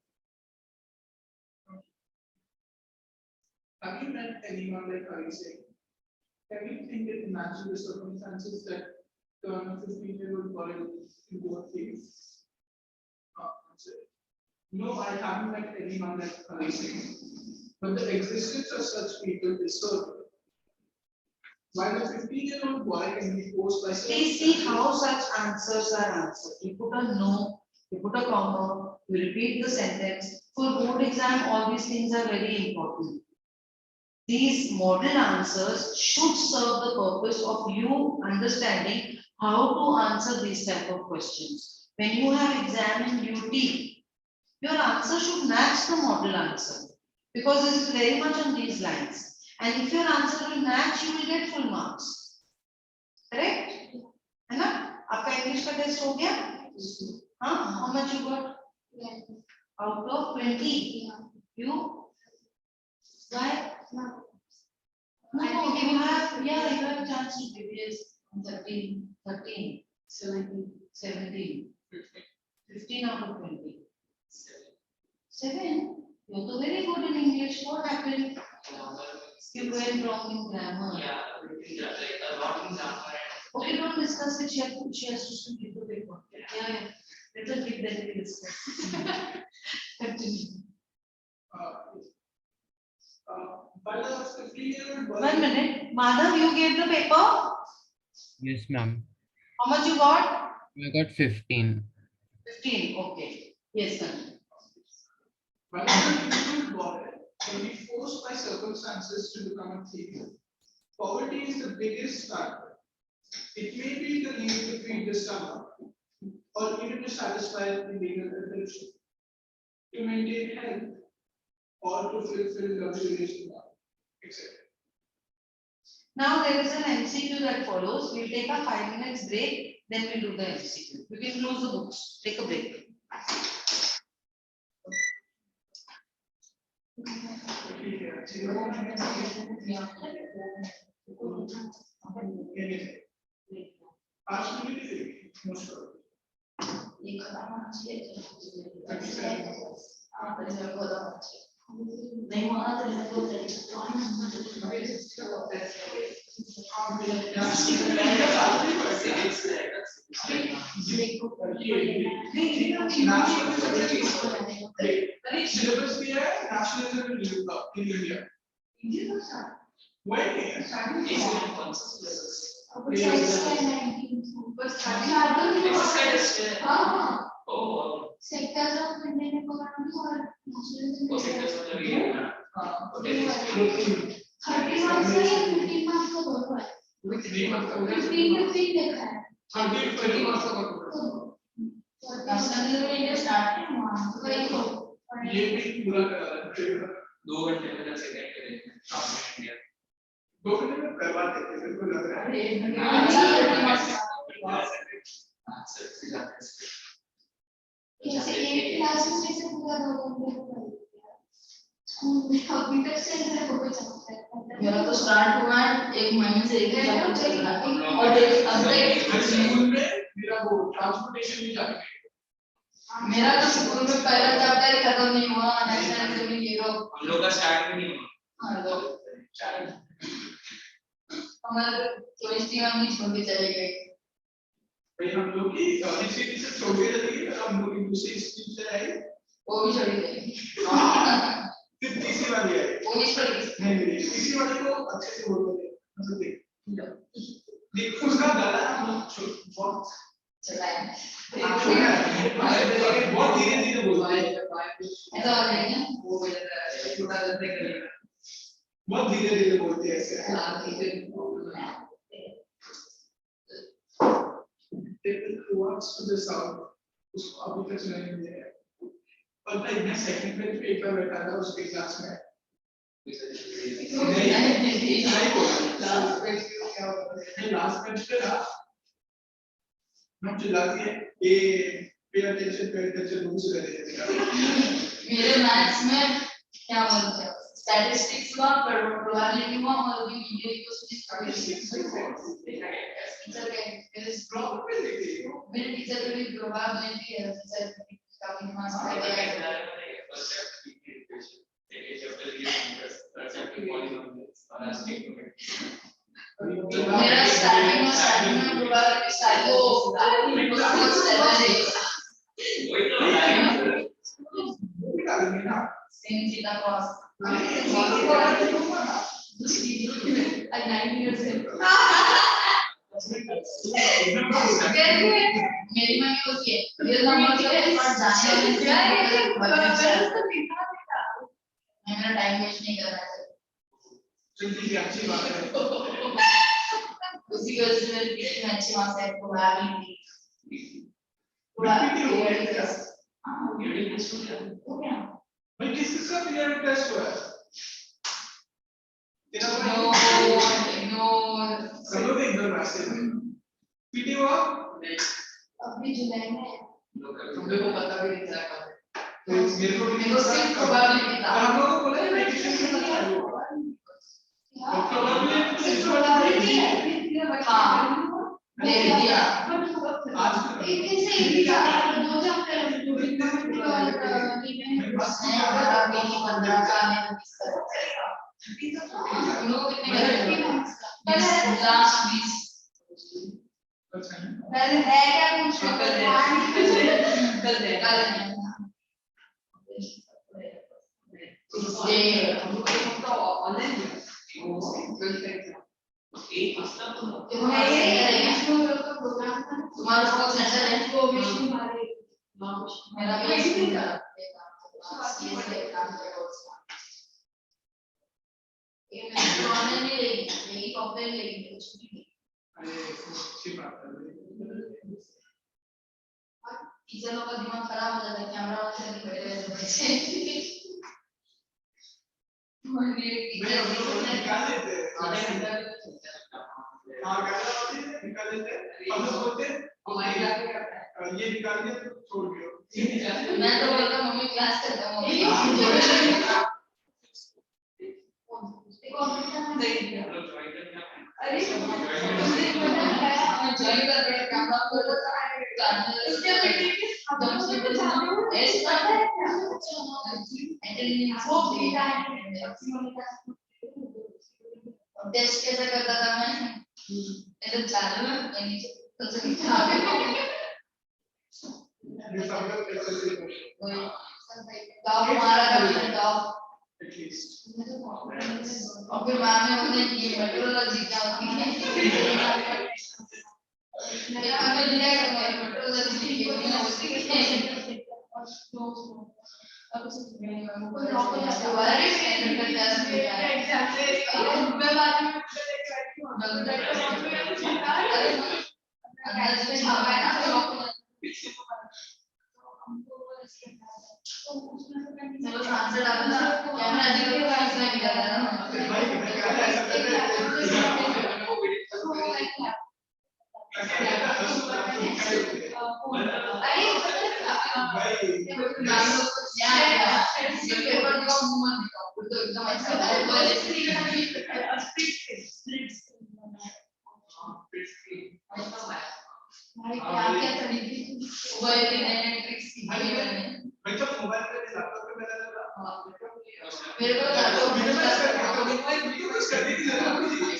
Have you met anyone like Hari Singh? Can you think it imagine the circumstances that turn a 15-year-old boy into a thief? Answer. No, I haven't met anyone like Hari Singh. But the existence of such people is certain. While a 15-year-old boy can be forced by Please see how such answers are answered. You put a no, you put a comma, you repeat the sentence. For board exam, all these things are very important. These model answers should serve the purpose of you understanding how to answer these type of questions. When you have exam in UT, your answer should match the model answer because this is very much on these lines. And if your answer will match, you will get full marks. Correct? है ना? आपका English का test हो गया? हाँ? How much you got? Out of 20. You? Why? No, you have, yeah, you have a chance to give this 13, 17, 15 out of 20. 7? You're so very good in English. What happened? You went wrong in grammar. Yeah, like a lot in grammar. Okay, don't discuss it. She has to give the paper. Yeah. Let her give then we discuss. Continue. But a 15-year-old boy. 1 minute. Madhav, you gave the paper? Yes, ma'am. How much you got? I got 15. 15. Okay. Yes, sir. But a 15-year-old boy can be forced by circumstances to become a thief. Poverty is the biggest factor. It may be the need to feed the stomach, or even to satisfy the legal impulsion, to maintain health, or to fulfill luxurious demand, etc. Now there is an MCQ that follows. We'll take a 5 minutes break, then we'll do the MCQ. You can close the books. Take a break. नहीं हुआ तो syllabus भी है nationalism in India. When Sectors of Indian economy or nationalism. 30 marks का या 15 marks का दोनों है. 15 लिखा है. 30 marks का nationalism में इंडिया स्टार्ट है ये भी पूरा करा है 2 घंटे में 10 सेकंड के लिए इंडिया 2 घंटे में करवा देते हैं बिल्कुल लग रहा है कैसे एक क्लासेस में से पूरा 2 घंटे स्कूल में कंप्यूटर से हो जाता है. मेरा तो स्टार्ट हुआ है 1 महीने से एक चैप्टर चल रहा है और अब तक स्कूल में मेरा वो ट्रांसपोर्टेशन भी जाने मेरा तो स्कूल में पहला चैप्टर ही खत्म नहीं हुआ नेशनलिज्म में ये लोग हम लोग का स्टार्ट भी नहीं हुआ हां लोग हमारे केमिस्ट्री में भी छोड़ के चले गए भाई हम लोग की इसी से छोड़ के चले गए हम लोग की दूसरी स्ट्रीम से आए वो भी छोड़ गए फिर तीसरी वाली आई वो भी छोड़ गए नहीं तीसरी वाली को अच्छे से बोल दे मतलब देख उसका गला हम लोग बहुत चलाए बहुत धीरे धीरे बोलते हैं ऐसा हो जाएगा वो बहुत धीरे धीरे बोलते हैं ऐसे towards to the south उसको अभी तक सुनाई नहीं दे रहा है और भाई मैं सेकंड में एक बार बैठा था उसके क्लास में लास्ट बेंच पे था हम चिल्लाती है ये पे अटेंशन बुक्स कर रहे थे मेरे मैथ्स में क्या बोलते हैं स्टैटिस्टिक्स हुआ प्रोबेबिलिटी हुआ और भी video equals to statistics it is must Like, have. first chapter PP equation, second chapter real numbers, third chapter polynomials, और last chapter मेरा स्टार्टिंग में प्रोबेबिलिटी स्टार्ट हो बहुत 7 वही तो बताया sin theta cos at 9 years old मेरी mummy होती है रियल नंबर के और जाने वाले से मेरा टाइम वेस्ट नहीं करना चाहिए अच्छी बात है। उसी की वजह से मेरे पीछे में अच्छी मार्क्स है प्रोबेबिलिटी पूरा क्लियर है हां यूनिट टेस्ट हो गया हो गया भाई किसका पीरियड टेस्ट हुआ है? तेरा इग्नोर सब लोग इग्नोर वैसे पीटी हुआ अभी जुलाई में है। तुमने को पता भी नहीं चला कब मेरे को मेरे को सिर्फ प्रोबेबिलिटी था हम लोगों को बोला प्रेडिक्शन के साथ चालू हुआ प्रोबेबिलिटी हां दे दिया आज एक दिन से एक दिन दो चैप्टर और उसने हमारा मेरी 15 का है 20 का लोग कितने कर लास्ट 20 अच्छा पहले है क्या कुछ कल है। कल है। कल है हम लोग तो ऑनलाइन है एक मसला तो तुम्हारा स्कूल सेंटर है मेरा भी स्कूल था ये से काम करो ये मैं ऑनलाइन नहीं लेगी यही ऑफलाइन लेगी छुट्टी अरे अच्छी बात है टीचर लोग का दिमाग खराब हो जाता है कैमरा ऑन करके बैठे रहते हैं बच्चे और ये मैं हम लोग निकाल देते हैं आधा घंटा हाँ निकाल देते हैं हम लोग बोलते हैं हमारी क्लास में करता है ये निकाल के छोड़ दियो मैं तो बोलता हूँ मम्मी क्लास करता हूँ मम्मी अरे ज्वाइन कर रहे हैं कैमरा खोल उसके बेटे के ऐसा वो बिना टेस्ट कैसे करता था मैं इधर चैनल में नीचे ये सब लोग कैसे टॉप हमारा करते टॉप एटलीस्ट और फिर बाद में हमने ये मेट्रोलॉजी क्या होती है हमें दिया गया मेट्रोलॉजी ये नहीं होती है कोई लॉक हो जाता है दोबारा भी मेरे क्लास में एग्जाम से मैं बाद में अंदर से छापा है ना तो लॉक हो जाता चलो आंसर डालना कैमरा जी को क्लास में निकाला ना भाई मैं क्या ऐसा कर रहे पेपर दिखाओ मुंह मत दिखाओ तो एकदम ऐसा भाई क्या क्या तरीके मोबाइल की नई नई ट्रिक्स सीखी है मैंने मैं तो मोबाइल पे लैपटॉप पे मैंने लगा मेरे को लैपटॉप में कुछ करने की जरूरत नहीं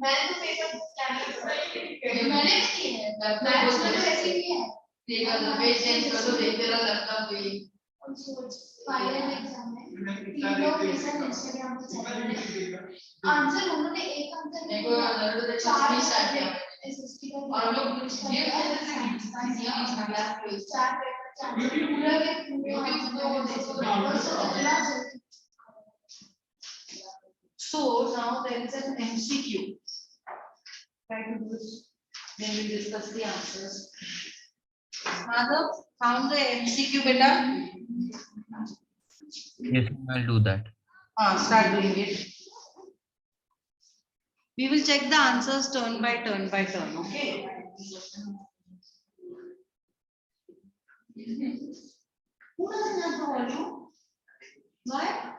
मैंने तो पेपर स्कैनर मैंने की है मैथ्स में तो लैपटॉप ऐसे ही है देखा तो पेज चेंज कर दो देखते रहो लैपटॉप पे और सोच फाइनल एग्जाम में तीन लोग मिशन इंस्टाग्राम पे चल रहे हैं आंसर उन्होंने एक आंसर मेरे को लैपटॉप से चार नहीं स्टार्ट किया एसएसटी का और हम लोग ये चार पेपर पूरा के पूरे So now there is an MCQ. Try to do it. Then we discuss the answers. Madhav, found the MCQ beta? Yes, I'll do that. Start doing it. We will check the answers turn by turn, okay? Who doesn't have the volume? Why?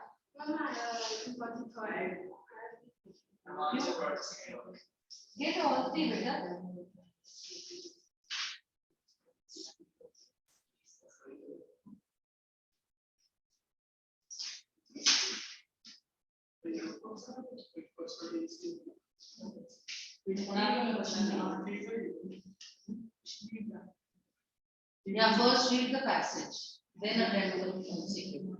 Get all three beta. Yeah, first read the passage, then attend to the MCQ.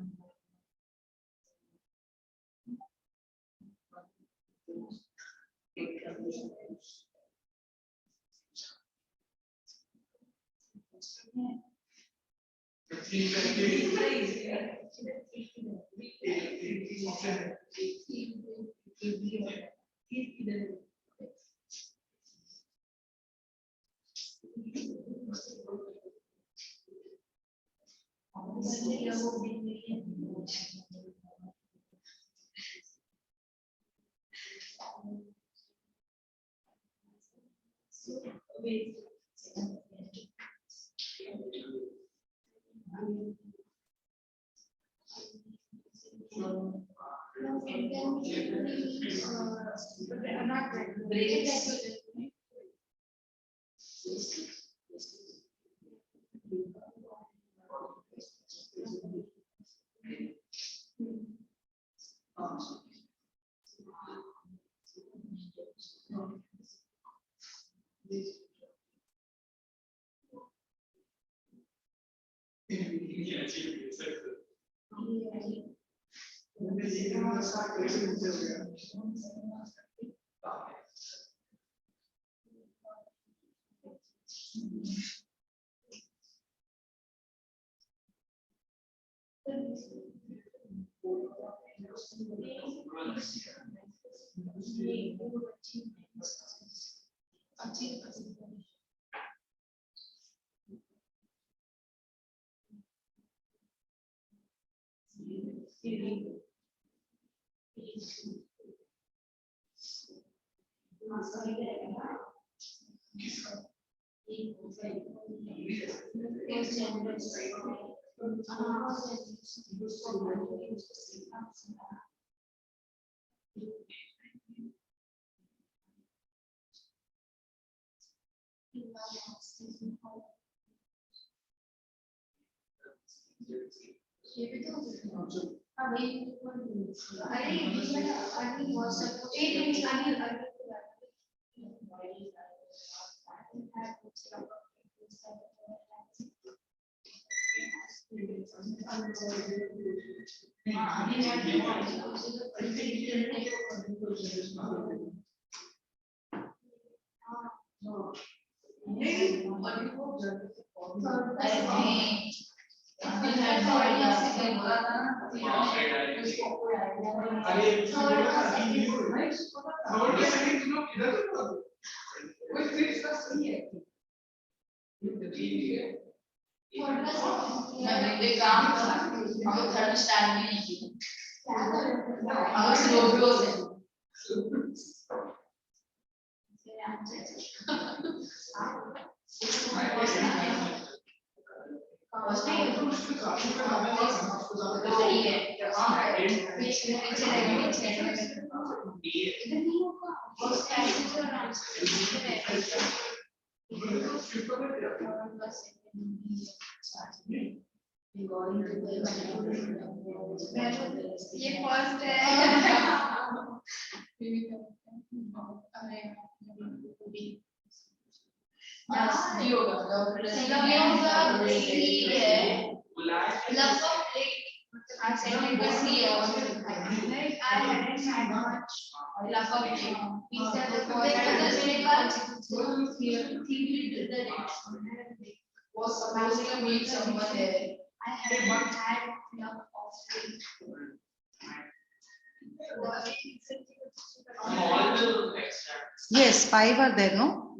Yes, 5 are there, no?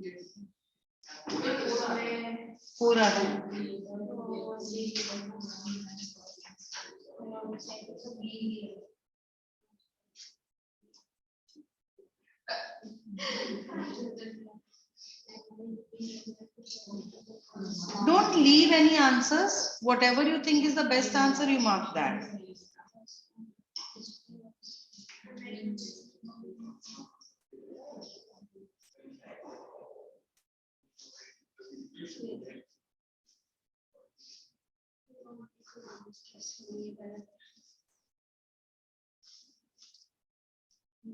4 are there. Don't leave any answers. Whatever you think is the best answer, you mark that. So,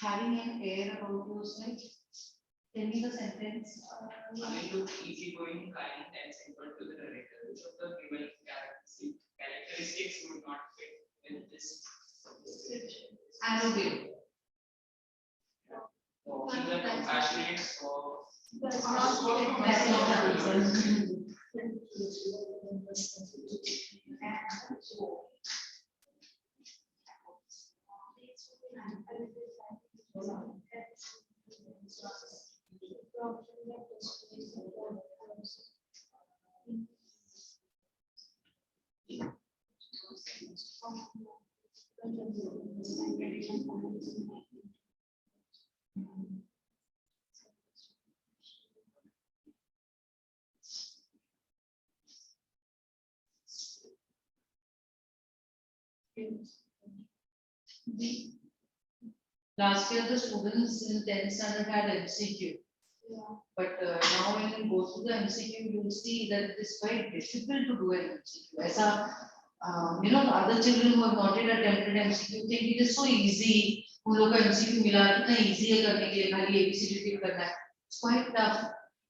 having an air about yourself. Tell me the sentence. I look easygoing, kind, and simple to the narrator, which of the given characteristics would not fit with this description. Arrogant. Either compassionate or That's not answer. Last year, the students in 10th standard had MCQ. But now when you go through the MCQ, you will see that it is quite difficult to do an MCQ. You know, the other children who have not yet attempted MCQ think it is so easy. उन लोगों का MCQ मिला कितना easy है करने के लिए खाली ABCD टिक करना है. It's quite tough.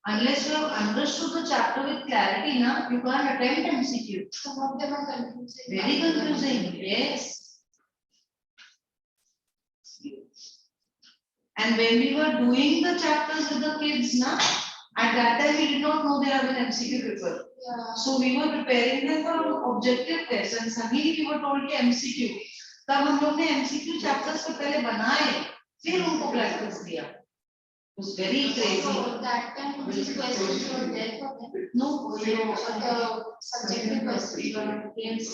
Unless you have understood the chapter with clarity, now you can't attempt MCQ. Some of them are confusing. Very confusing. Yes. And when we were doing the chapters with the kids, na, at that time we did not know they have an MCQ paper. Yeah. So we were preparing them for objective tests and suddenly we were told कि MCQ. तब हम लोग ने MCQ chapters को पहले बनाए, फिर उनको practice दिया. It was very crazy. So that time these questions were there for them. No, The subjective questions were yes.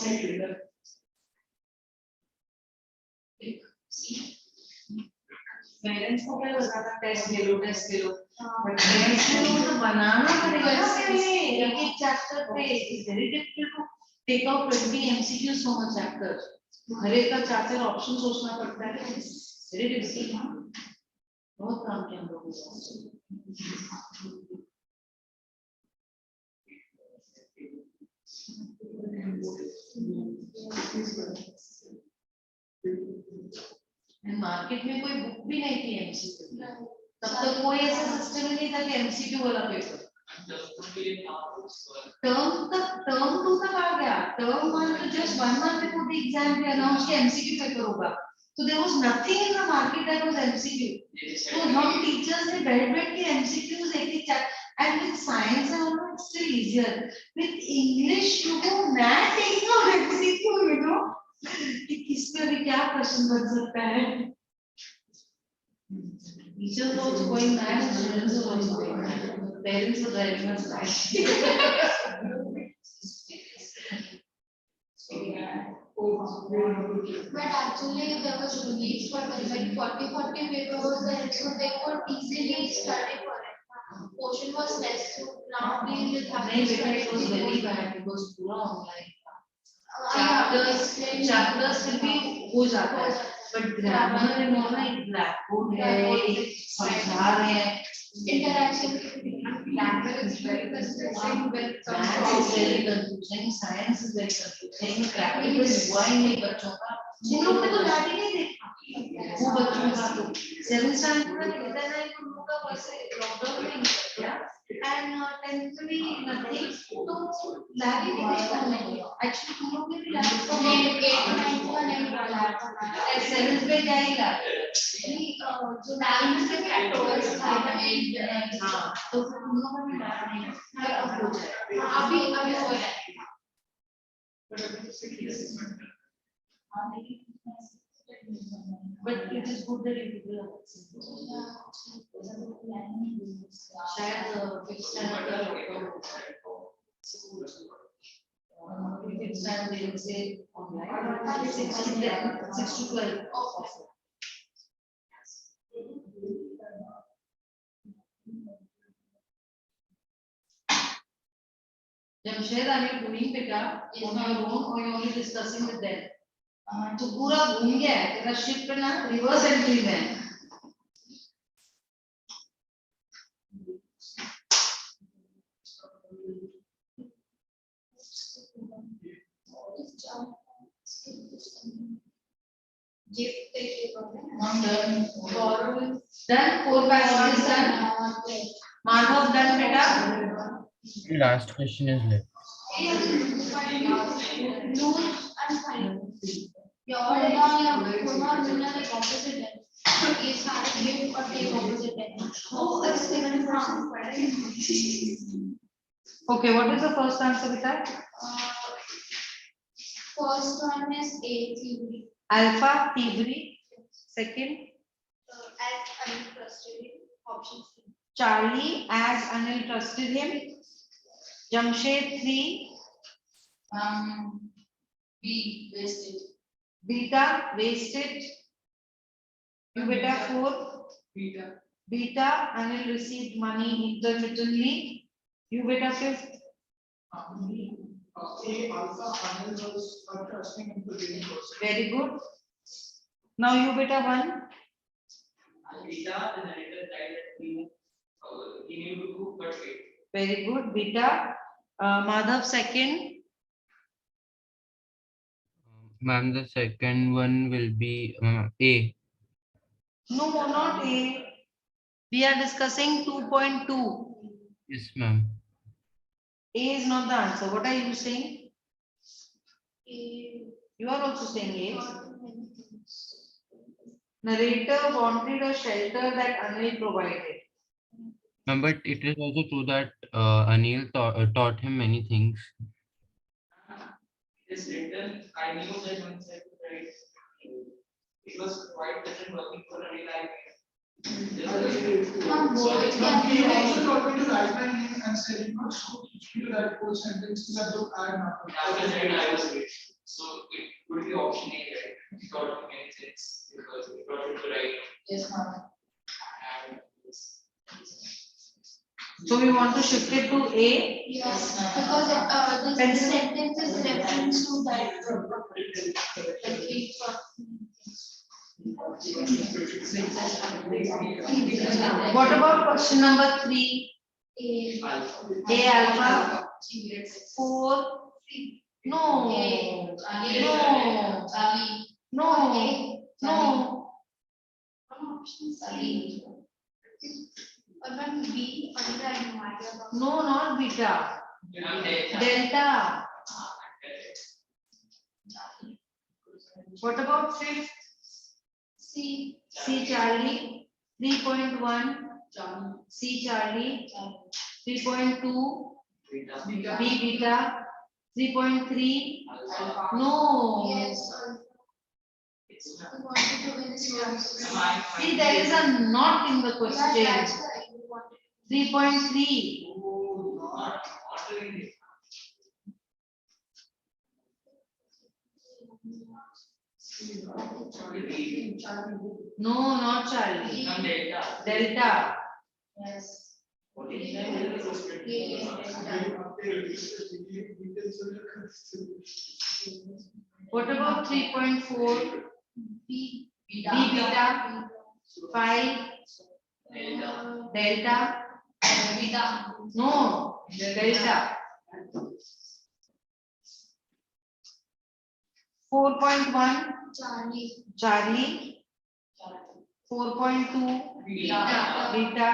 Parents को क्या बताना टेस्ट ले लो बट पेरेंट्स को तो बनाना पड़ेगा ना पहले एक एक चैप्टर पे it's very difficult to take out 20 MCQs from a chapter हर एक का चैप्टर ऑप्शन सोचना पड़ता है वेरी डिफिकल्ट बहुत काम किया हम लोगों ने मार्केट में कोई बुक भी नहीं थी एमसीक्यू तब तक कोई ऐसा सिस्टम ही नहीं था कि एमसीक्यू वाला पेपर टर्म 2 तक आ गया टर्म 1 तो just 1 month before the exam पे अनाउंस कि एमसीक्यू पेपर होगा तो there was nothing in the market that was MCQ तो हम टीचर्स ने बैठ के एमसीक्यूज एक एक and with science and all it's still easier with English you go mad taking out MCQ you know कि किसमें भी क्या क्वेश्चन बन सकता है teachers also going mad students are also going mad parents are driving us But actually there was needs for them like 40 papers and so they could easily study for it. Portion was less so now we will have नहीं बेटा it was very bad because पूरा online chapters फिर भी हो जाता है but grammar and all एक black board है एक समझा रहे हैं interaction language is very confusing with maths is very confusing science is very confusing practical हुआ ही नहीं बच्चों का उन लोग ने तो डाट ही नहीं देखा वो बच्चों का तो 7th स्टैंडर्ड में कहता है कि उन लोगों का वैसे लॉकडाउन में निकल गया and 10th भी nothing तो लैब ही नहीं करना एक्चुअली तुम लोग ने भी लैब तो नहीं 8 9 का नहीं लैब 7th में क्या ही लैब जो लैब में प्रैक्टिकल्स था हाँ तो फिर तुम लोग का भी लैब नहीं है अब हो जाए अभी हो रहा है but it is good that you do शायद 5th standard का fifth standard they will say online 6 to 12 offline Jamshed, are you doing beta? Yes, On ma'am. your own or you only discussing with them? तो पूरा घूम गया है, तेरा shift ना reverse entry में है। Gift take Done. Done. 4 passages done. Madhav done beta. Last question is left. Noon and fine. Yeah, or like opposite है. ये सारे give और take opposite है. So it's taken from. Okay, what is the first answer beta? First one is A, theory. Alpha, Tibri. Second, As untrusted, option C. Charlie, as Anil trusted him. Jamshed 3, B, wasted. Beta, wasted. You beta 4, Beta. Beta, Anil received money intermittently. You beta 5th, A alpha Anil was trusting into the person. very good. Now you beta 1, Beta, the narrator tried that he knew to cook but failed. very good. Beta, Madhav 2nd, Ma'am, the second one will be A. no, not A. We are discussing 2.2. Yes, ma'am. A is not the answer. What are you saying? A. You are also saying A. Not many things. Narrator wanted a shelter that Anil provided. Ma'am, but it is also true that Anil taught him many things. It is written, I knew that once I could write. It was quite different working for a real life. Both can He be also right. told me to write my name and say, you know, so teach me to write whole sentences that look I am not. After that, I was rich. So it would be option A, right? It got many things because it got it to write. Yes, ma'am. And So we want to shift it to A. Yes, because this sentence is reference to that. What about question number 3? A. A alpha 4. No. A. No. Charlie. No. No. One option C. Or one B. Or the I no idea about. No, not beta. Delta. What about 5th? C. C Charlie. 3.1. C Charlie. 3.2. B beta. 3.3. No. Yes. I wanted to win this one. See, there is a not in the Yeah, question. that's why I wanted. 3.3. No, not Charlie. Delta. Yes. What about 3.4? B. B beta. 5. Delta. Beta. No. Delta. 4.1. Charlie. Charlie. 4.2. Beta. Beta.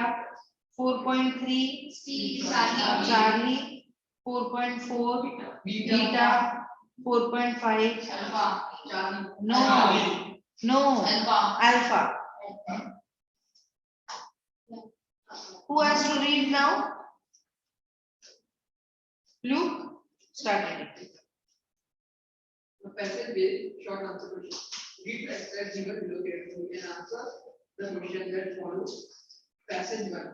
4.3. C. Charlie. 4.4. Beta. 4.5. Alpha. No. No. Alpha. Alpha. Who has to read now? Luke, start reading. The passage is short answer question. Read the extract given below carefully and answer the question that follows. Passage 1.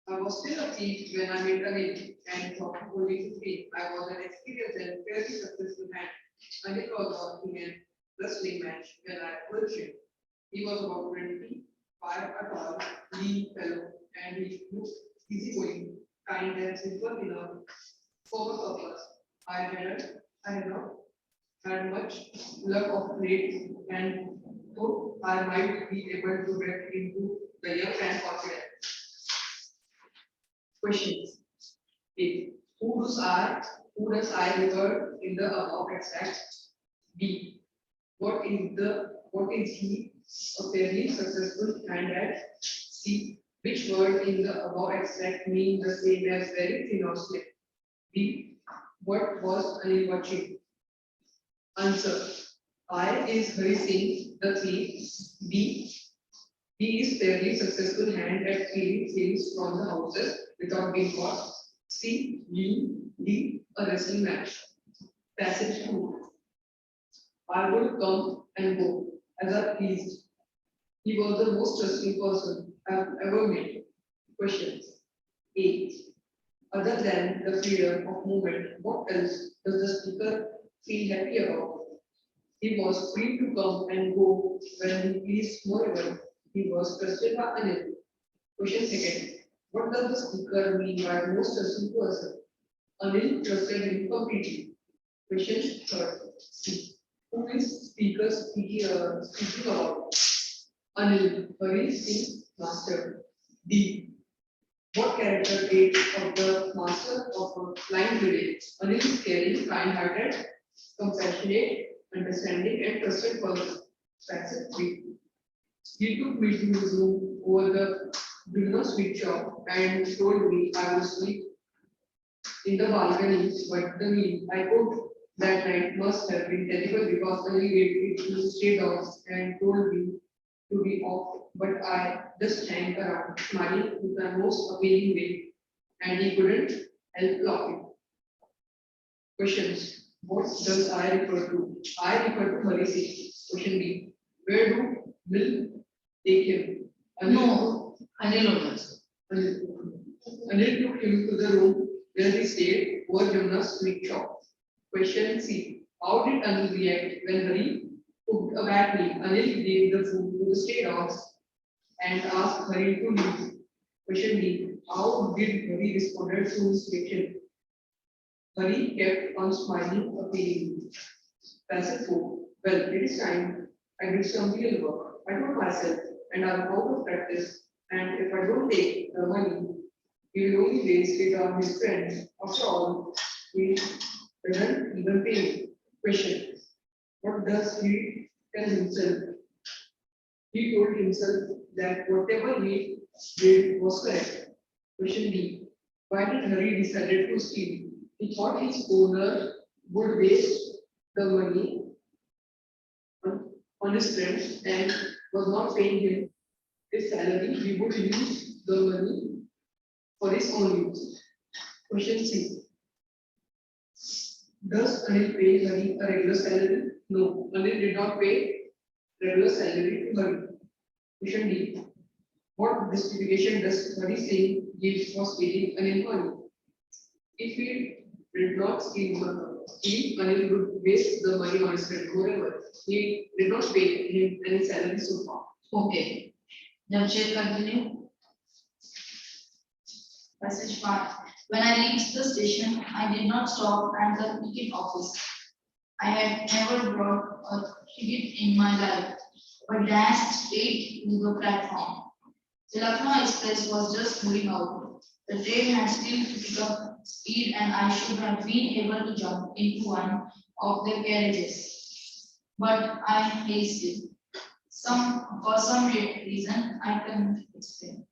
I was still a thief when I made a name and from only 15. I was an experienced and fairly successful man. And it was working in wrestling match when I approached him. He was about 25, a tall, lean fellow, and he looked easygoing, kind and simple enough For purpose, I had not had much luck of late, and hope I might be able to get into the young and confident. Questions. A. Who does I refer in the above extract? B. What is he a fairly successful hand at? C. Which word in the above extract mean the same as very thin or slim? D. What was Anil watching? Answer. I is Hari Singh, the thief. B. He is fairly successful hand at stealing things from the houses without being caught. C. D. A wrestling match. Passage 2. I would come and go as I pleased. He was the most trusting person I've ever met. Questions. A. Other than the freedom of movement, what else does the speaker feel happy about? He was free to come and go when he pleased. Moreover, he was trusted by Anil. Question second. What does the speaker mean by most trusting person? Anil trusted him completely. Question third. C. Who is speaker speaking about? Anil, Hari Singh, master. D. What character trait of the master of a line reading? Anil is caring, kind-hearted, compassionate, understanding, and trusted person. Passage 3. He took me to his room over the dinner sweet shop and told me I would sleep in the balcony, but the meal I cooked that night must have been terrible because Anil gave it to stray dogs and told me to be off, but I just hang around, smiling in the most appealing way, and he couldn't help laughing. Questions. What does I refer to? I refer to Hari Singh. Question B. Where do Will take him? No, Anil only. Anil, Anil took him to the room where he stayed over Yamna's sweet shop. Question C. How did Anil react when Hari cooked a bad meal? Anil gave the food to the stray dogs and asked Hari to leave. Question D. How did Hari respond to his question? Hari kept on smiling appealingly. Passage 4. Well, it is time I did some real work. I told myself, and I'm out of practice, and if I don't take the money, he will only waste it on his friends. After all, he doesn't even pay me. Question. What does he tell himself? He told himself that whatever he did was correct. Question B. Why did Hari decided to steal? He thought his owner would waste the money on his friends and was not paying him his salary. He would use the money for his own use. Question C. Does Anil pay Hari a regular salary? No, Anil did not pay regular salary to Hari. Question D. What justification does Hari Singh give for stealing Anil money? If he did not steal, Anil would waste the money on his friend. Moreover, he did not pay him any salary so far. Okay. Jamshed, continue. Passage 5. When I reached the station, I did not stop at the ticket office. I had never bought a ticket in my life, but dashed straight to the platform. The Lucknow Express was just moving out. The train had still picked up speed, and I should have been able to jump into one of the carriages. But I hasted. For some reason I couldn't explain,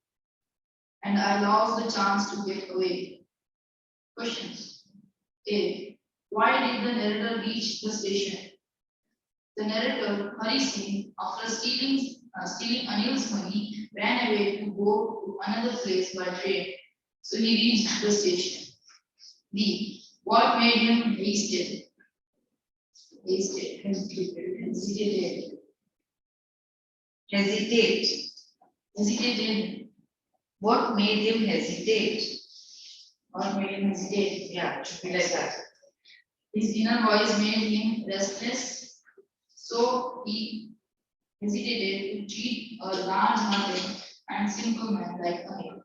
and I lost the chance to get away. Questions. A. Why did the narrator reach the station? The narrator, Hari Singh, after stealing Anil's money, ran away to go to another place by train. So he reached the station. B. What made him hasted? Hesitated. Hesitated. What made him hesitate? What made him hesitate? Yeah, it should be like that. His inner voice made him restless, so he hesitated to cheat a large-hearted and simple man like Anil.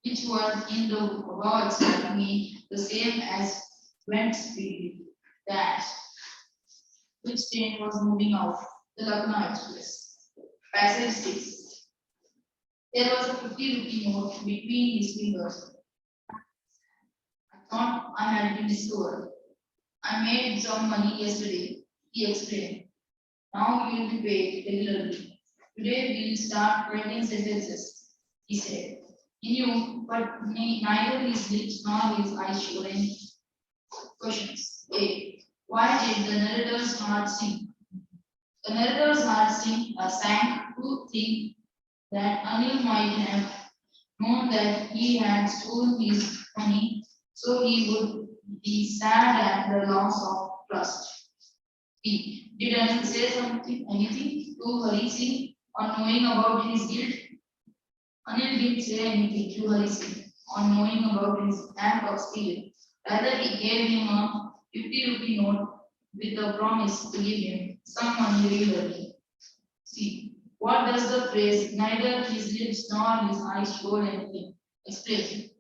which word in the above extract mean the same as went speedily. Dash. Which train was moving out? The Lucknow Express. Passage 6. There was a 50-rupee note between his fingers. I thought I had been discovered. I made some money yesterday, he explained. Now you will be paid regularly. Today we will start writing sentences, he said. He knew, but neither his lips nor his eyes showed any questions. A. Why did the narrator's heart sink? The narrator's heart sank to think that Anil might have known that he had stolen his money, so he would be sad at the loss of trust. B. Did Anil say anything to Hari Singh on knowing about his guilt? Anil didn't say anything to Hari Singh on knowing about his act of stealing. Rather, he gave him a 50-rupee note with a promise to give him some money regularly. See, what does the phrase neither his lips nor his eyes showed anything explain?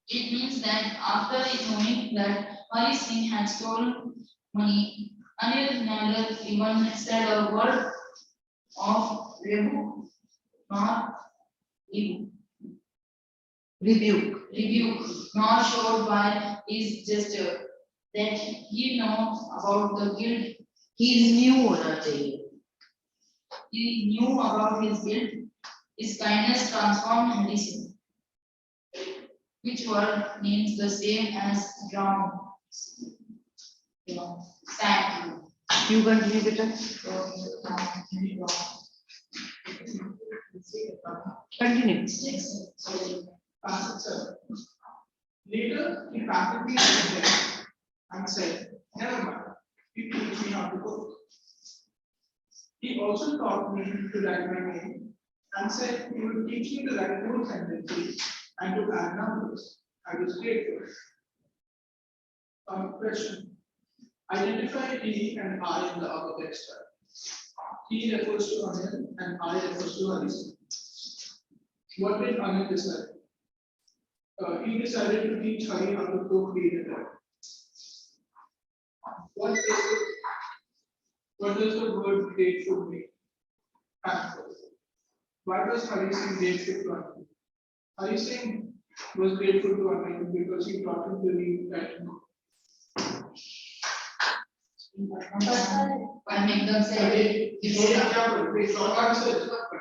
It means that after knowing that Hari Singh had stolen money, Anil neither even said a word of rebuke nor rebuke, nor showed by his gesture that he knows about the guilt. He knew about his guilt. His kindness transformed Hari Singh, which word means the same as drown. Sank. You continue, beta. Continue. Passage 7. Later, he practically went there and said, never mind, he teach me how to cook. He also taught me to write my name and said he would teach me to write full sentences and to add numbers. I was grateful. Question. Identify he and I in the above extract. He refers to Anil and I refers to Hari Singh. What did Anil decide? He decided to teach Hari how to cook the dinner. What does the word grateful mean? Thankful. Why was Hari Singh grateful to Anil? Hari Singh was grateful to Anil because he taught him to read and write. I make them say it's short answer, but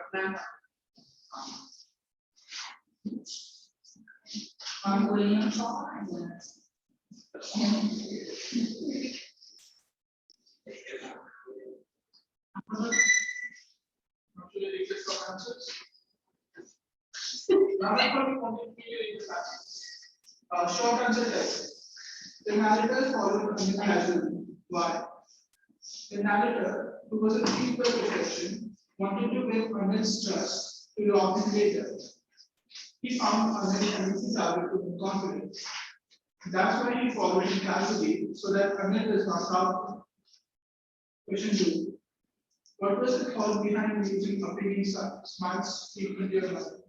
I'm going on. Short answer test. The narrator followed Anil casually. Why? The narrator, who was a thief by profession, wanted to win Anil's trust to rob him later. He found Anil an easy target to win confidence. That's why he followed him casually, so that Anil does not rob him. Question 2. What was the thought behind using appealing smiles frequently or nothing?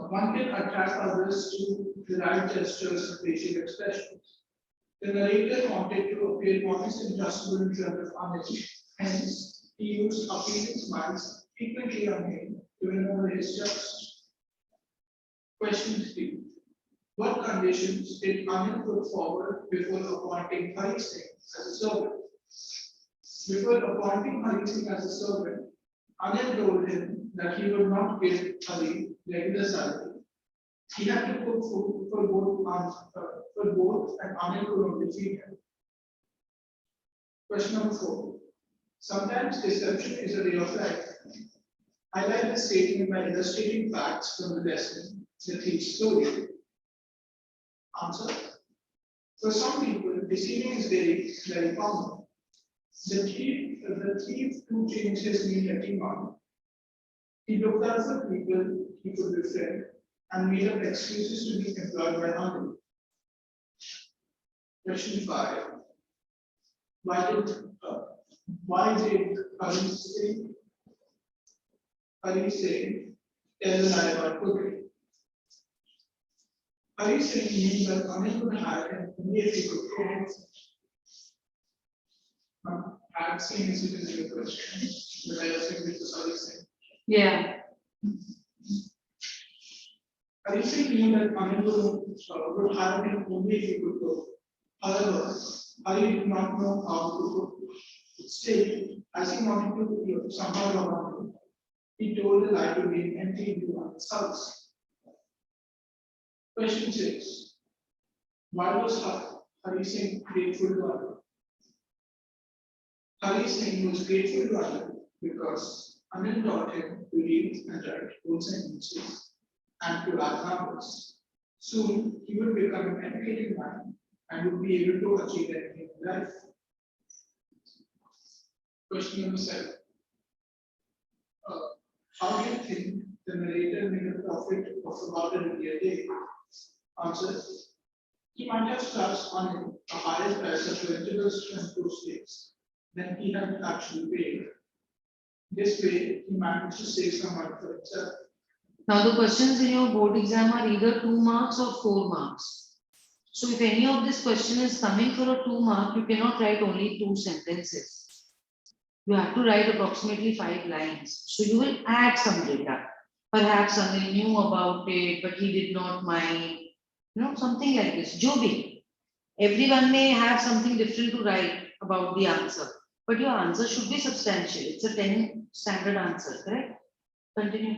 One can attract others to the right gestures and facial expressions. The narrator wanted to appear honest and trustable in front of Anil. Hence, he used appealing smiles frequently on him to win over his trust. Question 3. What conditions did Anil put forward before appointing Hari Singh as a servant? Before appointing Hari Singh as a servant, Anil told him that he would not give Hari regular salary. He had to cook food for both, and Anil could only feed him. Question number 4. Sometimes deception is a way of life. Highlight the statement by illustrating facts from the lesson, the thief's story. Answer. For some people, deceiving is very common. The thief who changed his name every month. He looked out for people he could befriend and made up excuses to be employed by Anil. Question 5. Why did Hari Singh tell a lie about cooking? Are you saying you that Anil would hire him only if he could cook? I've seen this in your question, but I assume this is what you're saying. Yeah. Are you saying that Anil would hire him only if he could cook? However, I did not know how to cook. Still, as he wanted to somehow around, he told the lie to me and he into Anil's house. Question 6. Why was Hari Singh grateful to Anil? Hari Singh was grateful to Anil because Anil taught him to read and write whole sentences and to add numbers. Soon, he would become an educated man and would be able to achieve anything in life. Question number 7. How do you think the narrator made a profit of about $1 a day? Answer. He might have charged Anil a higher price of vegetables and fruit steaks than he had actually paid. This way, he managed to save some money for himself. Now the questions in your board exam are either 2 marks or 4 marks. So if any of this question is coming for a 2 mark, you cannot write only 2 sentences. You have to write approximately 5 lines. So you will add some data. Perhaps Anil knew about it, but he did not mind. Something like this. Jo bhi. Everyone may have something different to write about the answer, but your answer should be substantial. It's a 10 standard answer, correct? Continue.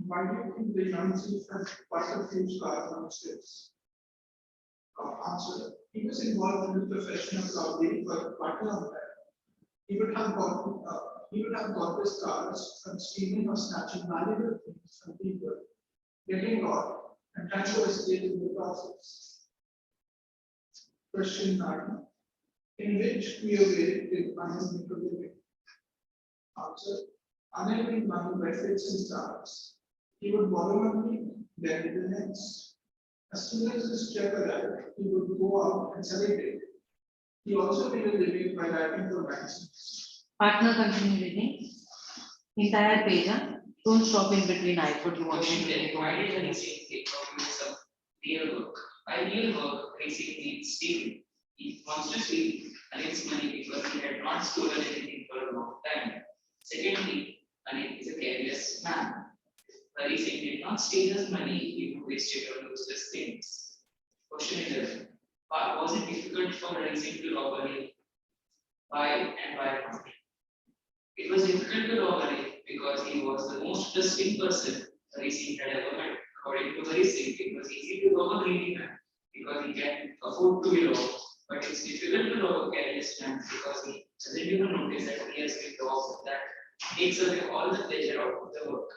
Why do you think the young chief had quite a few scars on his face? Answer. He was involved in the profession of lobbying for quite a long time. He would have got the scars from stealing or snatching valuable things from people, getting caught, and trying to escape in the process. Question 9. In which way did Anil make a living? Answer. Anil made money by fits and starts. He would borrow money, then it the next. As soon as his check arrived, he would go out and celebrate. He also made a living by writing for magazines. Partner, continue reading. Entire page, huh? Don't stop in between. I put you on. Question 10. Why did Hari Singh take up with some real work? By real work, Hari Singh means stealing. He wants to steal Anil's money because he had not stolen anything for a long time. Secondly, Anil is a careless man. Hari Singh did not steal his money, he would waste it on useless things. Question 11. Was it difficult for Hari Singh to rob Anil? Why and why not? It was difficult to rob Anil because he was the most trusting person Hari Singh had ever met. According to Hari Singh, it was easy to rob a greedy man because he can afford to be robbed. But it's difficult to rob a careless man because he doesn't even notice that he has been robbed. That takes away all the pleasure out of the work.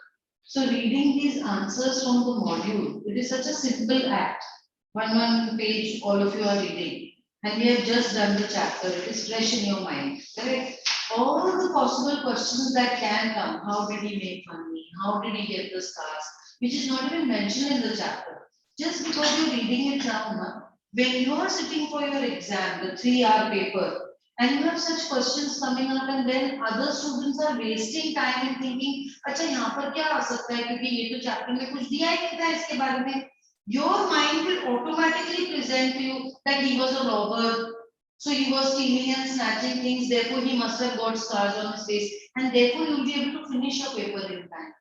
So reading these answers from the module, it is such a simple act. One page, all of you are reading. And we have just done the chapter. It is fresh in your mind. Correct? All the possible questions that can come. How did he make money? How did he get the stars? Which is not even mentioned in the chapter. Just because you're reading it down, when you are sitting for your exam, the 3-hour paper, and you have such questions coming up, and then other students are wasting time in thinking, अच्छा यहाँ पर क्या आ सकता है क्योंकि ये तो chapter में कुछ दिया ही नहीं था इसके बारे में. Your mind will automatically present to you that he was a robber, so he was stealing and snatching things, therefore he must have got scars on his face, and therefore you'll be able to finish your paper in time.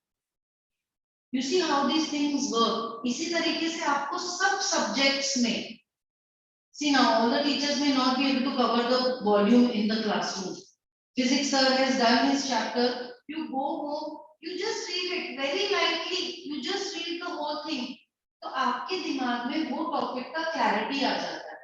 You see how these things work. इसी तरीके से आपको सब subjects में. See now, all the teachers may not be able to cover the volume in the classroom. Physics sir has done his chapter. You go home, you just read it very lightly. You just read the whole thing. तो आपके दिमाग में वो topic का clarity आ जाता है.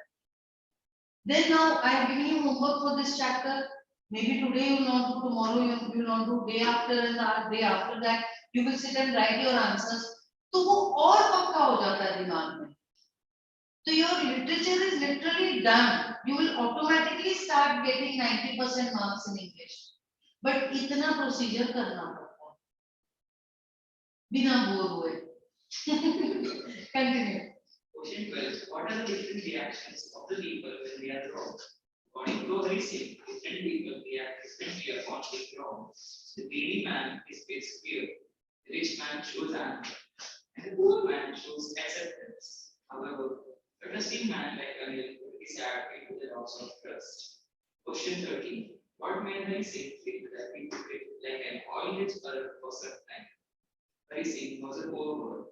Then now I have given you homework for this chapter. Maybe today you will not do, tomorrow you will not do, day after and the day after that you will sit and write your answers. तो वो और पक्का हो जाता है दिमाग में. So your literature is literally done. You will automatically start getting 90% marks in English. But इतना procedure करना पड़ता है. बिना बोर हुए. Continue. Question 12. What are the different reactions of the people when they are wrong? According to Hari Singh, different people react differently upon being wrong. The greedy man displays fear. The rich man shows anger. And the poor man shows acceptance. However, a trusting man like Anil would be sad into the loss of trust. Question 13. What made Hari Singh feel that he could be like an oil rich earth for some time? Hari Singh was a poor boy.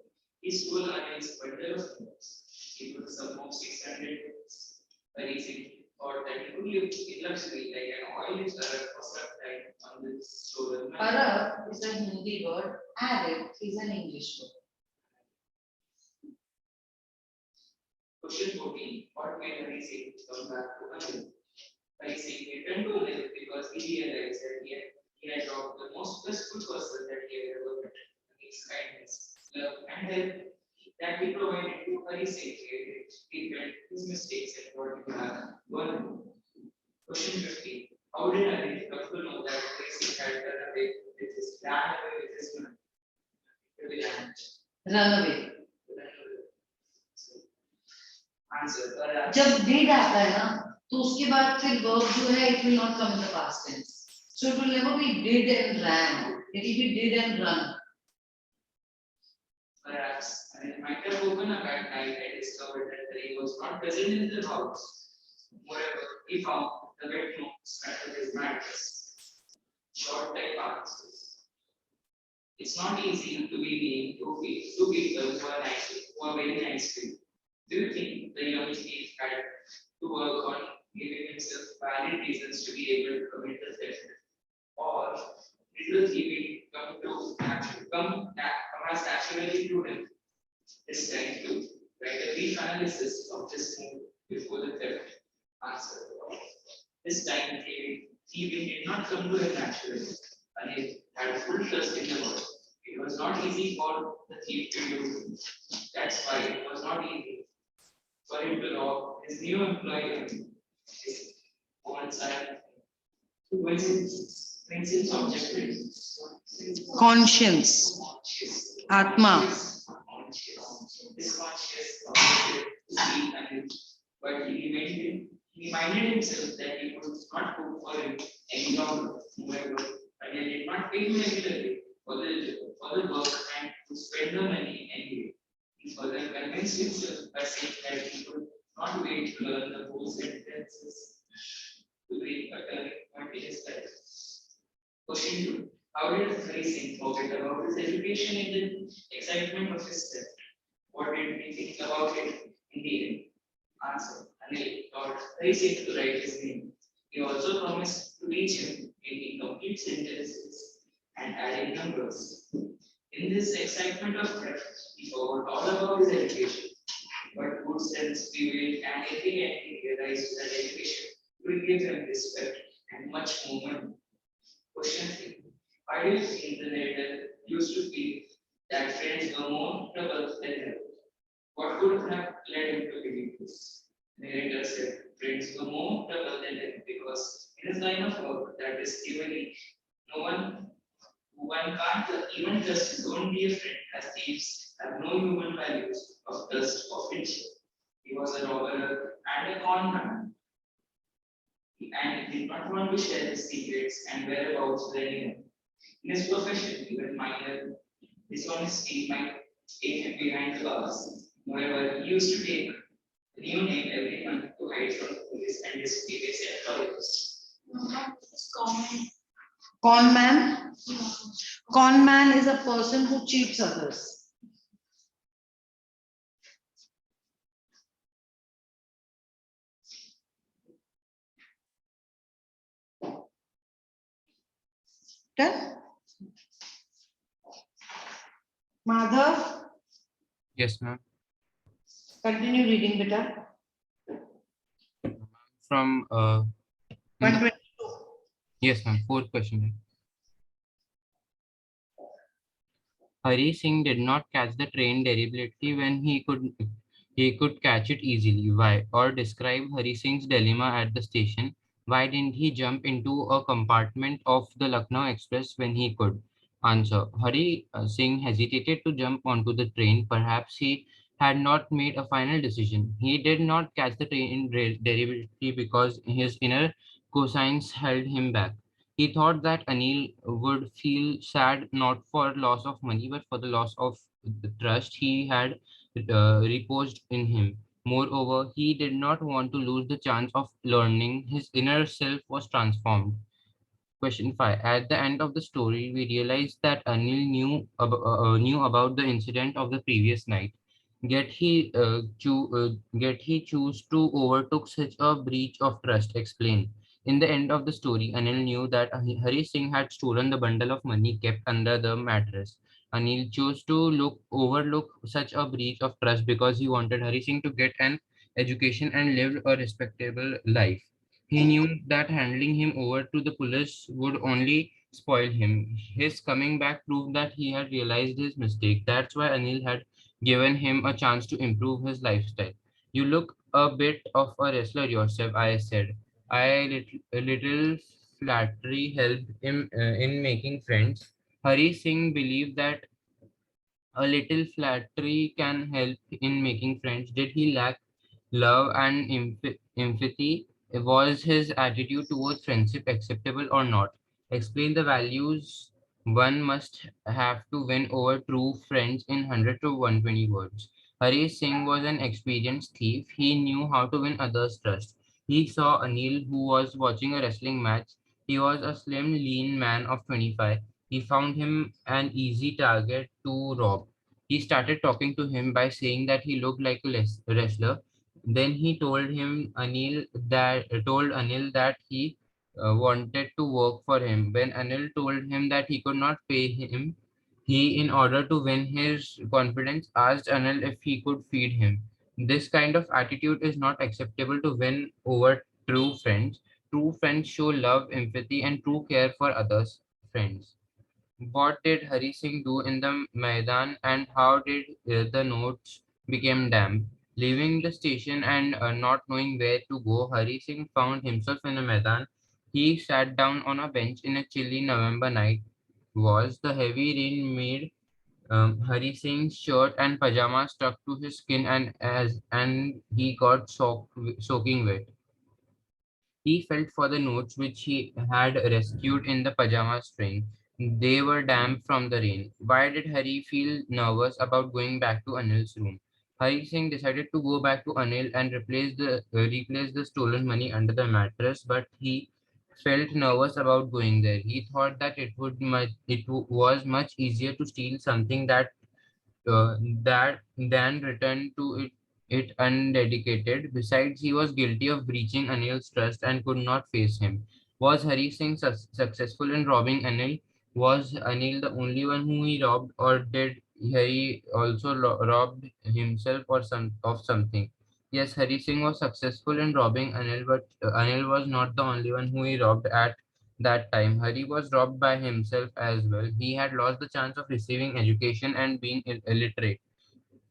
He stole Anil's bundle of notes. He took some of 600 notes. Hari Singh thought that he could live in luxury like an oil rich earth for some time on this stolen money. Arab is a Hindi word. Arab is an English word. Question 14. What made Hari Singh come back to Anil? Hari Singh returned to Anil because he realized that he had robbed the most trustful person that he had ever met. His kindness, love, and help that he provided to Hari Singh he felt his mistakes and brought him back to Anil. Question 15. How did Anil come to know that Hari Singh had run away with his land away with his money? To the land. Run away. Answer. जब did आता है ना तो उसके बाद फिर verb जो है it will not come in the past tense. So it will never be did and ran. It will be did and run. Perhaps Anil might have woken up at night and discovered that Hari was not present in the house. Moreover, he found the wet notes under his mattress. Short time passes. It's not easy to be being two people who are very nice to you. Do you think the young thief had to work on giving himself valid reasons to be able to commit the theft? Or did the thieving come as naturally to him? It's time to write a brief analysis of this move before the theft. Answer. This time thieving did not come to him naturally, and he had full trust in the world. It was not easy for the thief to do. That's why it was not easy for him to rob his new employer, his own son. Coincidence objective. Conscience. Atma. This conscious objective to see and but he reminded himself that he could not cook for him any longer. However, and he did not pay him regularly for the work and to spend the money anyway. He further convinced himself by saying that he could not wait to learn the whole sentences to bring a turning point in his life. Question 2. How did Hari Singh forget about his education in the excitement of his theft? What did he think about it in the end? Answer. Anil taught Hari Singh to write his name. He also promised to teach him in incomplete sentences and adding numbers. In this excitement of theft, he forgot all about his education. But good sense prevailed, and in the end, he realized that education will give him respect and much more money. Question 3. Why do you think the narrator used to feel that friends were more trouble than help? What could have led him to believe this? Narrator said friends were more trouble than help because in his line of work, that is given no one can't even trust his own dear friend, as thieves have no human values of trust or friendship. He was a robber and a con man, and did not want to share his secrets and whereabouts with anyone. In his profession, even minor dishonesty might take him behind the bars. Moreover, he used to take a new name every month to hide from the police and his previous employers. This is common. Con man. Con man is a person who cheats others. Done? Madhav, Yes, ma'am. continue reading, beta. From 122. yes, ma'am. Fourth question. Hari Singh did not catch the train deliberately when he could catch it easily. Why? Or describe Hari Singh's dilemma at the station. Why didn't he jump into a compartment of the Lucknow Express when he could? Answer. Hari Singh hesitated to jump onto the train. Perhaps he had not made a final decision. He did not catch the train deliberately because his inner conscience held him back. He thought that Anil would feel sad not for loss of money but for the loss of the trust he had reposed in him. Moreover, he did not want to lose the chance of learning. His inner self was transformed. Question 5. At the end of the story, we realized that Anil knew about the incident of the previous night. Yet he chose to overtook such a breach of trust. Explain. In the end of the story, Anil knew that Hari Singh had stolen the bundle of money kept under the mattress. Anil chose to overlook such a breach of trust because he wanted Hari Singh to get an education and live a respectable life. He knew that handing him over to the police would only spoil him. His coming back proved that he had realized his mistake. That's why Anil had given him a chance to improve his lifestyle. You look a bit of a wrestler yourself, I said. A little flattery helped him in making friends. Hari Singh believed that a little flattery can help in making friends. Did he lack love and empathy? Was his attitude towards friendship acceptable or not? Explain the values one must have to win over true friends in 100 to 120 words. Hari Singh was an experienced thief. He knew how to win others' trust. He saw Anil, who was watching a wrestling match. He was a slim, lean man of 25. He found him an easy target to rob. He started talking to him by saying that he looked like a wrestler. Then he told Anil that he wanted to work for him. When Anil told him that he could not pay him, he, in order to win his confidence, asked Anil if he could feed him. This kind of attitude is not acceptable to win over true friends. True friends show love, empathy, and true care for others' friends. What did Hari Singh do in the Maidan and how did the notes become damp? Leaving the station and not knowing where to go, Hari Singh found himself in a Maidan. He sat down on a bench in a chilly November night. Was the heavy rain made Hari Singh's shirt and pajamas stuck to his skin and he got soaking wet. He felt for the notes which he had rescued in the pajama string. They were damp from the rain. Why did Hari feel nervous about going back to Anil's room? Hari Singh decided to go back to Anil and replace the stolen money under the mattress, but he felt nervous about going there. He thought that was much easier to steal something that then returned to it undedicated. Besides, he was guilty of breaching Anil's trust and could not face him. Was Hari Singh successful in robbing Anil? Was Anil the only one who he robbed, or did Hari also robbed himself or of something? Yes, Hari Singh was successful in robbing Anil, but Anil was not the only one who he robbed at that time. Hari was robbed by himself as well. He had lost the chance of receiving education and being illiterate.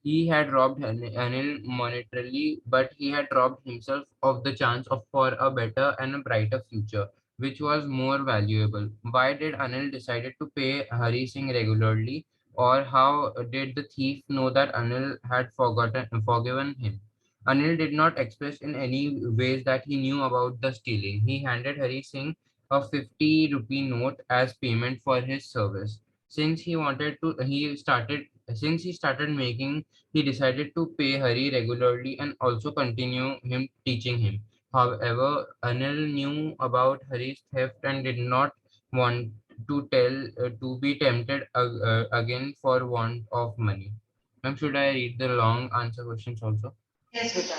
He had robbed Anil monetarily, but he had robbed himself of the chance of for a better and a brighter future, which was more valuable. Why did Anil decided to pay Hari Singh regularly, or how did the thief know that Anil had forgiven him? Anil did not express in any ways that he knew about the stealing. He handed Hari Singh a 50 rupee note as payment for his service. Since he wanted to, he started making he decided to pay Hari regularly and also continue him teaching him. However, Anil knew about Hari's theft and did not want to be tempted again for want of money. Ma'am, should I read the long answer questions also? Yes, Vita.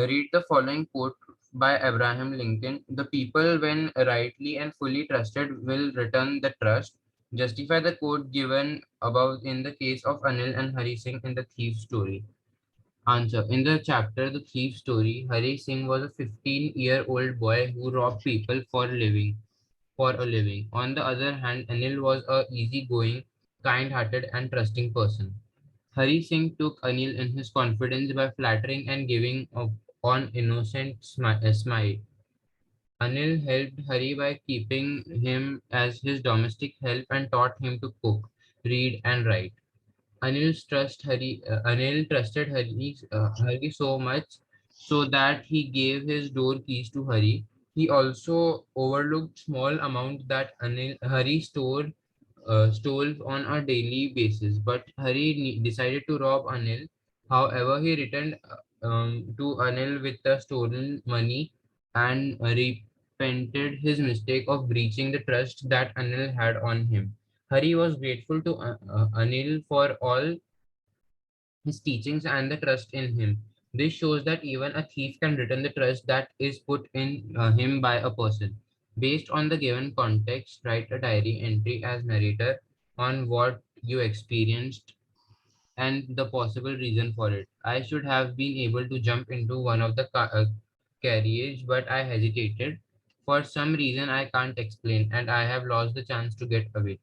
Read the following quote by Abraham Lincoln. The people, when rightly and fully trusted, will return the trust. Justify the quote given above in the case of Anil and Hari Singh in the thief story. Answer. In the chapter The Thief Story, Hari Singh was a 15-year-old boy who robbed people for a living. On the other hand, Anil was a easygoing, kind-hearted and trusting person. Hari Singh took Anil in his confidence by flattering and giving on innocent smile. Anil helped Hari by keeping him as his domestic help and taught him to cook, read, and write. Anil trusted Hari so much so that he gave his door keys to Hari. He also overlooked small amount that Hari stole on a daily basis, but Hari decided to rob Anil. However, he returned to Anil with the stolen money and repented his mistake of breaching the trust that Anil had on him. Hari was grateful to Anil for all his teachings and the trust in him. This shows that even a thief can return the trust that is put in him by a person. Based on the given context, write a diary entry as narrator on what you experienced and the possible reason for it. I should have been able to jump into one of the carriage, but I hesitated. For some reason I can't explain, and I have lost the chance to get away.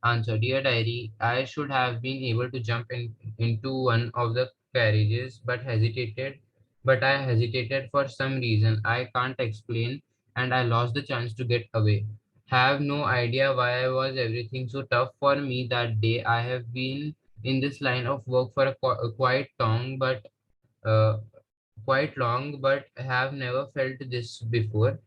Answer: Dear diary, I should have been able to jump into one of the carriages, but I hesitated for some reason I can't explain, and I lost the chance to get away. Have no idea why I was everything so tough for me that day. I have been in this line of work for a uh, quite long, but have never felt this before.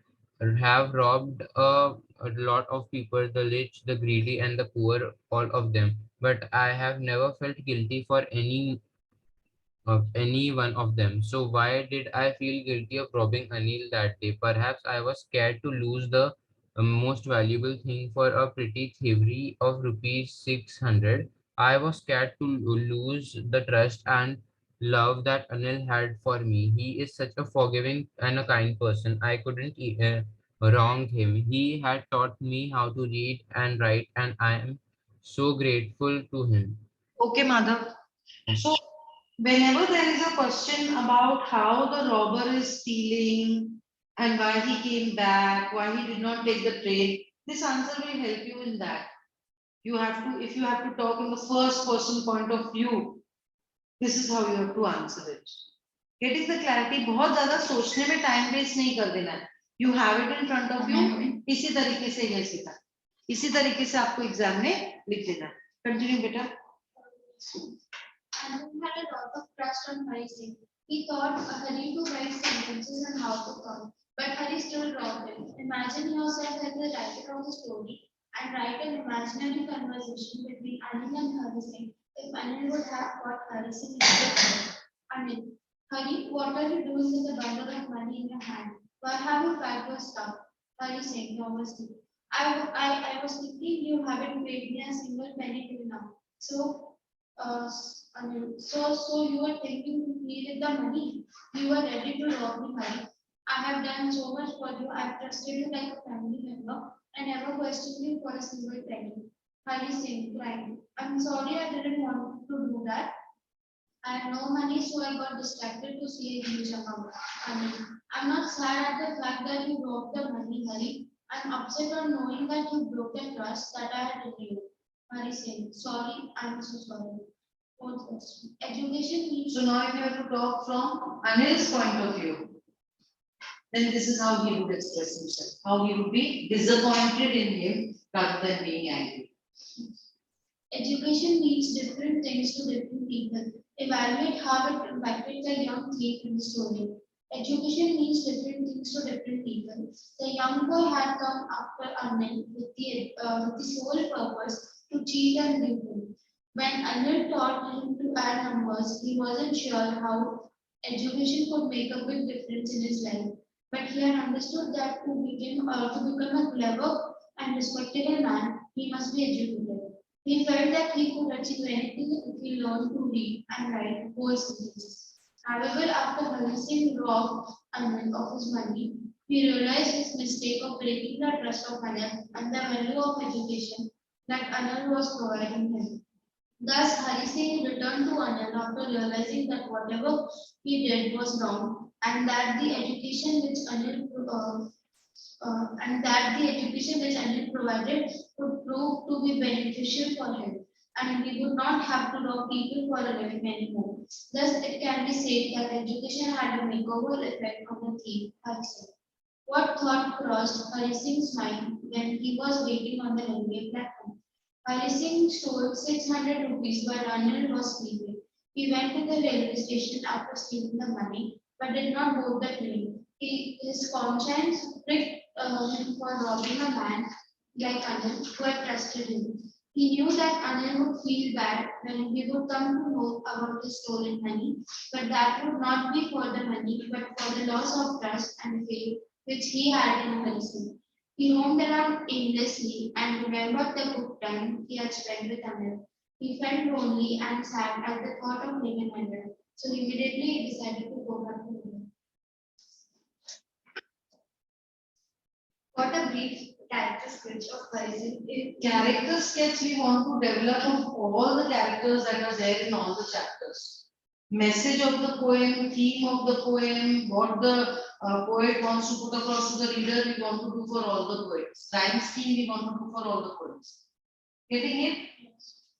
Have robbed a lot of people, the rich, the greedy, and the poor, all of them. But I have never felt guilty for any one of them. So why did I feel guilty of robbing Anil that day? Perhaps I was scared to lose the most valuable thing for a pretty thievery of rupees 600. I was scared to lose the trust and love that Anil had for me. He is such a forgiving and a kind person. I couldn't wrong him. He had taught me how to read and write, and I am so grateful to him. Okay, Madhav. So whenever there is a question about how the robber is stealing and why he came back, why he did not take the train, this answer will help you in that. You have to, if you have to talk in the first person point of view, this is how you have to answer it. Getting the clarity, बहुत ज़्यादा सोचने में time waste नहीं कर देना है. You have it in front of you. इसी तरीके से ये सीखा. इसी तरीके से आपको एग्जाम में लिख देना है. Continue बेटा. Anand had a lot of trust on Hari Singh. He thought Hari to write sentences and how to come, but Hari still dropped him. Imagine yourself as the writer of the story and write an imaginary conversation between Anil and Hari Singh. If Anil would have caught Hari Singh instead. Anil, Hari, what are you doing with the bundle of money in your hand? Why have you packed your stuff? Hari Singh, nervously. I was thinking you haven't paid me a single penny till now. So you were thinking you needed the money. You were ready to rob me, Hari. I have done so much for you. I have trusted you like a family member. I never questioned you for a single penny. Hari Singh, crying. I'm sorry, I didn't want to do that. I had no money, so I got distracted to see a huge amount. I'm not sad at the fact that you broke the money, Hari. I'm upset on knowing that you broke the trust that I had in you. Hari Singh, sorry, I'm so sorry. Fourth question. Education means. So now if you have to talk from Anil's point of view, then this is how he would express himself. How he would be disappointed in him rather than being angry. Education means different things to different people. Evaluate how it impacted the young thief in the story. Education means different things to different people. The young boy had come after Anil with the sole purpose to cheat and dupe him. When Anil taught him to add numbers, he wasn't sure how education could make a big difference in his life. But he had understood that to become a clever and respectable man, he must be educated. He felt that he could achieve anything if he learned to read and write whole sentences. However, after Hari robbed Anand of his money, he realized his mistake of breaking the trust of Anand and the value of education that Anand was providing him. Thus, Hari Singh returned to Anand after realizing that whatever he did was wrong and that the education which Anil provided would prove to be beneficial for him, and he would not have to rob people for a living anymore. Thus, it can be said that education had a makeover effect on the thief, Hari Singh. What thought crossed Hari Singh's mind when he was waiting on the railway platform? Hari Singh stole 600 rupees while Anil was sleeping. He went to the railway station after stealing the money, but did not board the train. His conscience pricked him for robbing a man like Anil who had trusted him. He knew that Anil would feel bad when he would come to know about the stolen money, but that would not be for the money, but for the loss of trust and faith which he had in Harrison. He roamed around aimlessly and remembered the good time he had spent with Anil. He felt lonely and sad at the thought of leaving Anil, so immediately he decided to go back to Anil. What a brief character sketch of Harrison. Character sketch we want to develop of all the characters that are there in all the chapters. Message of the poem, theme of the poem, what the poet wants to put across to the reader, we want to do for all the poets. Rhyme scheme we want to do for all the poets. Getting it?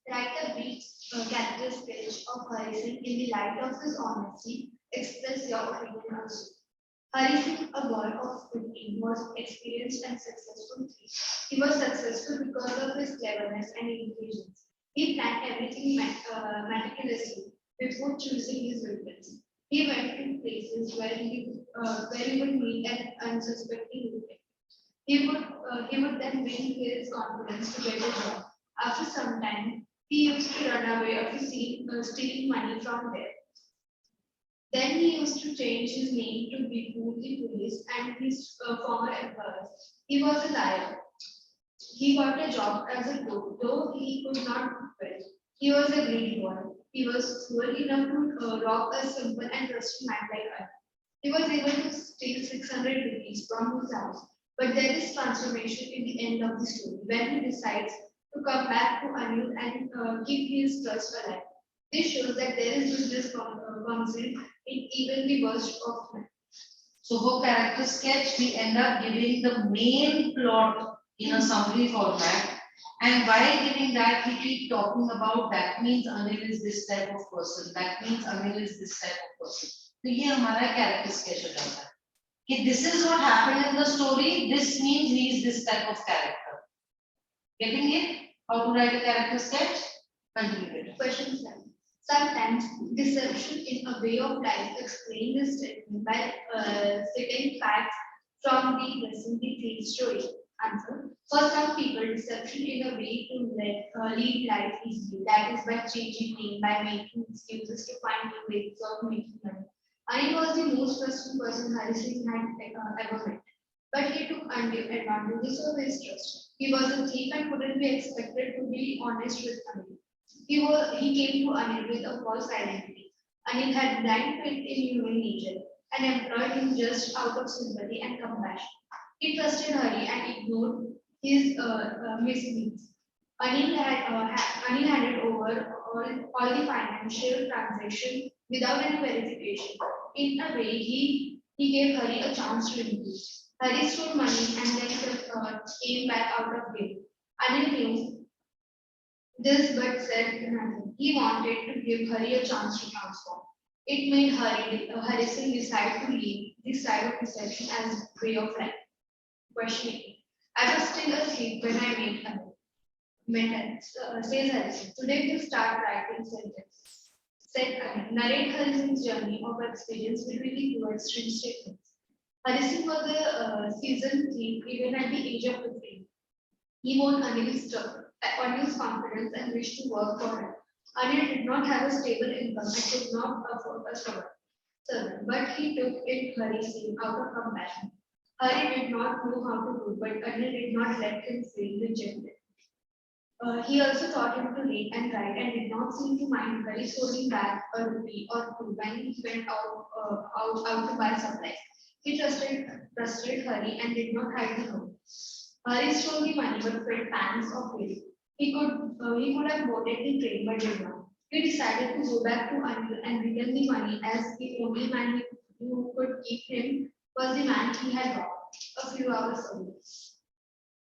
Write a brief character sketch of Harrison in the light of his honesty. Express your opinion also. Harrison, a boy of 15, was experienced and successful. He was successful because of his cleverness and intelligence. He planned everything meticulously before choosing his weapons. He went to places where he would meet an unsuspecting victim. He would then win his confidence to get a job. After some time, he used to run away after stealing money from there. Then he used to change his name to be the police and his former employers. He was a liar. He got a job as a cook, though he could not well. He was a greedy boy. He was cruel enough to rob a simple and trusting man like us. He was able to steal 600 rupees from his house. But there is transformation in the end of the story when he decides to come back to Anil and keep his trust alive. This shows that there is business consent in even the worst of men. So for character sketch, we end up giving the main plot in a summary format. And while giving that, we keep talking about that means Anil is this type of person. That means Anil is this type of person. तो ये हमारा character sketch हो जाता है कि this is what happened in the story. This means he is this type of character. Getting it? How to write a character sketch? Continue it. Question 7. Sometimes deception in a way of life explain this statement by citing facts from the lesson the theme story. Answer. For some people, deception in a way to lead life easily. That is by changing name, by making excuses to find new ways of making money. Anil was the most trusted person Harrison had ever met. But he took undue advantage of his trust. He was a thief and couldn't be expected to be honest with Anil. He came to Anil with a false identity. Anil had blind faith in human nature and employed him just out of sympathy and compassion. He trusted Hari and ignored his misdeeds. Anil handed over all the financial transactions without any verification. In a way, he gave Hari a chance to improve. Hari stole money and then came back out of guilt. Anil knew this but said nothing. He wanted to give Hari a chance to transform. It made Harrison decide to leave this side of deception as way of life. Question 8. I was still asleep when I met Anil. Says Harrison. Today we'll start writing sentences. Said Anil. Narrate Harrison's journey of experience between the two extreme statements. Harrison was a seasoned thief even at the age of 15. He won Anil's confidence and wished to work for him. Anil did not have a stable income and could not afford a servant, but he took in Hari's name out of compassion. Hari did not know how to do, but Anil did not let him feel rejected. He also taught him to read and write and did not seem to mind Hari holding back a rupee or two when he went out to buy supplies. He trusted Hari and did not hide the note. Hari stole the money but felt pangs of guilt. He could have boarded the train but did not. He decided to go back to Anil and return the money as the only man who could keep him was the man he had robbed a few hours earlier.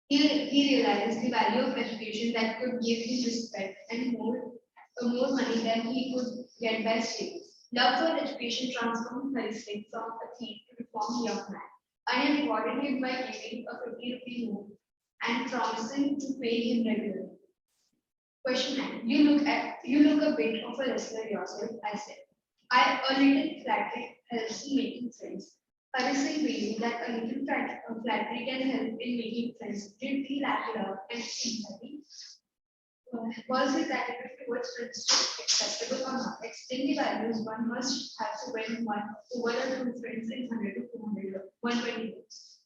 He realized the value of education that could give him respect and more money than he could get by stealing. Love for education transformed Harrison from a thief to reformed young man. Anil rewarded him by giving a 50 rupee note and promising to pay him regularly. Question 9. You look a bit of a wrestler yourself, I said. A little flattered helps in making friends. Harrison believed that a little flattery can help in making friends. Did he lack love and sympathy? Was his attitude towards friendship acceptable or not? Explain the values one must have to win one over a true friends in 100 to 200 120 words.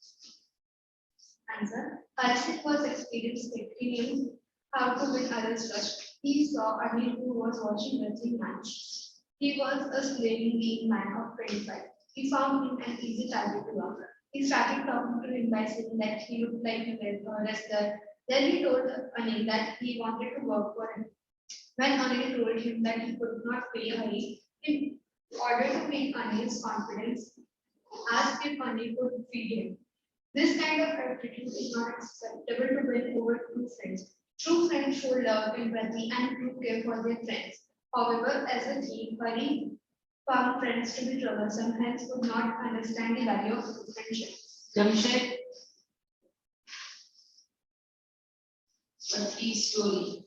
Answer. Harrison was experienced. He knew how to win others' trust. He saw Anil who was watching wrestling match. He was a slim, lean man of 25. He found him an easy target to love. He started talking to him by saying that he looked like a wrestler. Then he told Anil that he wanted to work for him. When Anil told him that he could not pay Hari, in order to make Anil's confidence, asked if Anil could feed him. This kind of attitude is not acceptable to win over true friends. True friends show love, empathy, and true care for their friends. However, as a teen, Hari found friends to be troublesome, hence could not understand the value of true friendship. Jamshed, But each story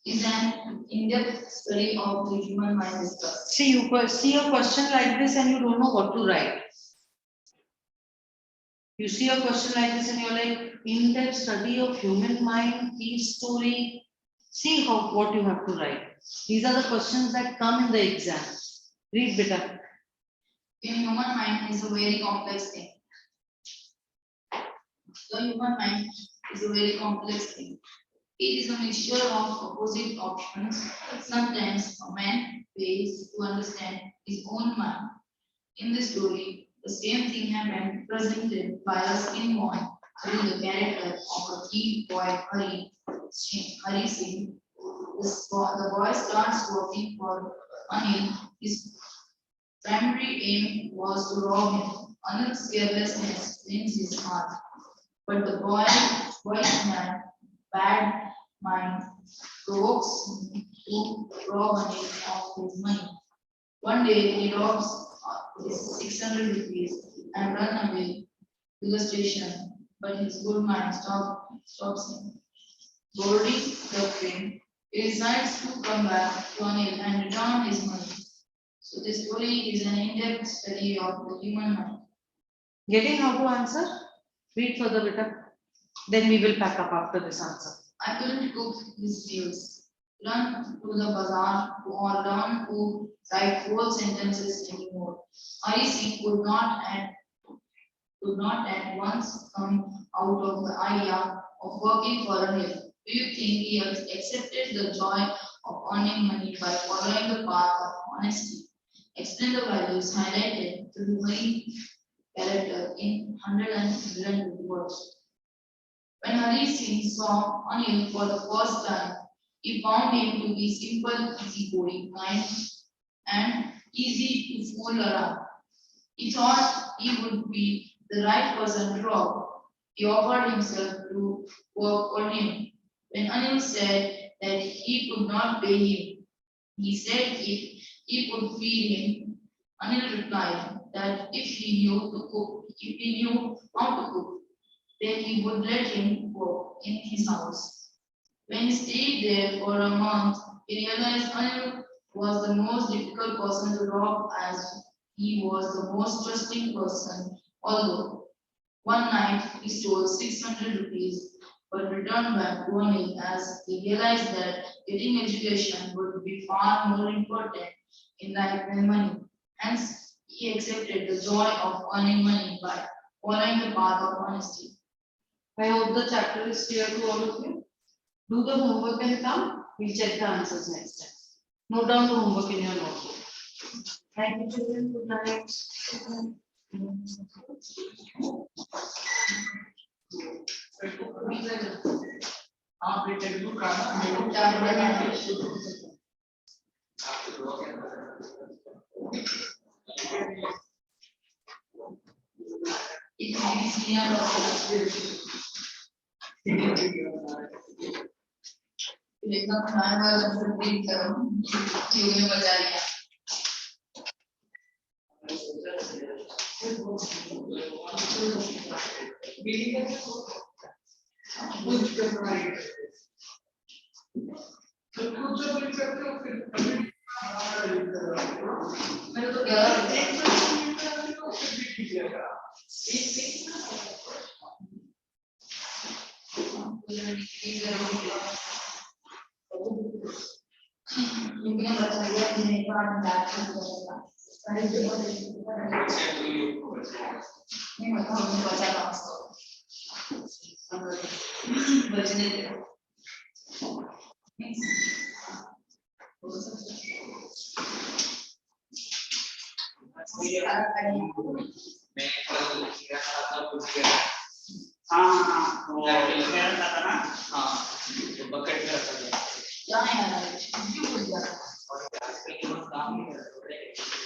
is an in-depth study of the human mind discussed. see you see a question like this and you don't know what to write. You see a question like this and you're like, in-depth study of human mind, each story. See how what you have to write. These are the questions that come in the exam. Read, beta. The human mind is a very complex thing. The human mind is a very complex thing. It is a mixture of opposite options. Sometimes a man fails to understand his own mind. In the story, the same thing happened presented by a skin boy with the character of a teen boy Hari Singh. The boy starts working for Anil. His primary aim was to rob him. Anil's carelessness wins his heart. But the boy's bad mind provokes him to rob Anil of his money. One day he robs his 600 rupees and run away to the station, but his good mind stops him. Boarding the train, he decides to come back to Anil and return his money. So this story is an in-depth study of the human mind. Getting how to answer? Read further, beta. Then we will pack up after this answer. I couldn't cook his meals, run to the bazaar, or learn to write whole sentences anymore. I see could not at once come out of the idea of working for a living. Do you think he has accepted the joy of earning money by following the path of honesty? Explain the values highlighted to the Hari character in 100 words. When Hari Singh saw Anil for the first time, he found him to be simple, easygoing, kind, and easy to fool around. He thought he would be the right person to rob. He offered himself to work for him. When Anil said that he could not pay him, he said if he could feed him. Anil replied that if he knew how to cook, then he would let him work in his house. When he stayed there for a month, he realized Anil was the most difficult person to rob as he was the most trusting person. Although one night he stole 600 rupees but returned back to Anil as he realized that getting education would be far more important in life than money. Hence, he accepted the joy of earning money by following the path of honesty. I hope the chapter is clear to all of you. Do the homework and come. We'll check the answers next time. Note down the homework in your notebook. Thank you, children. Good night. आप ये text book का It will be senior लेकिन हमारे पास जब print करो क्यों में बचा लिया मैंने तो 11 फिर Mungkin baca dia di depan datang ini nggak tahu ini baca langsung bacanya dia. Bucket में रखा जाए Jangan ya, itu juga. और काम नहीं कर रहे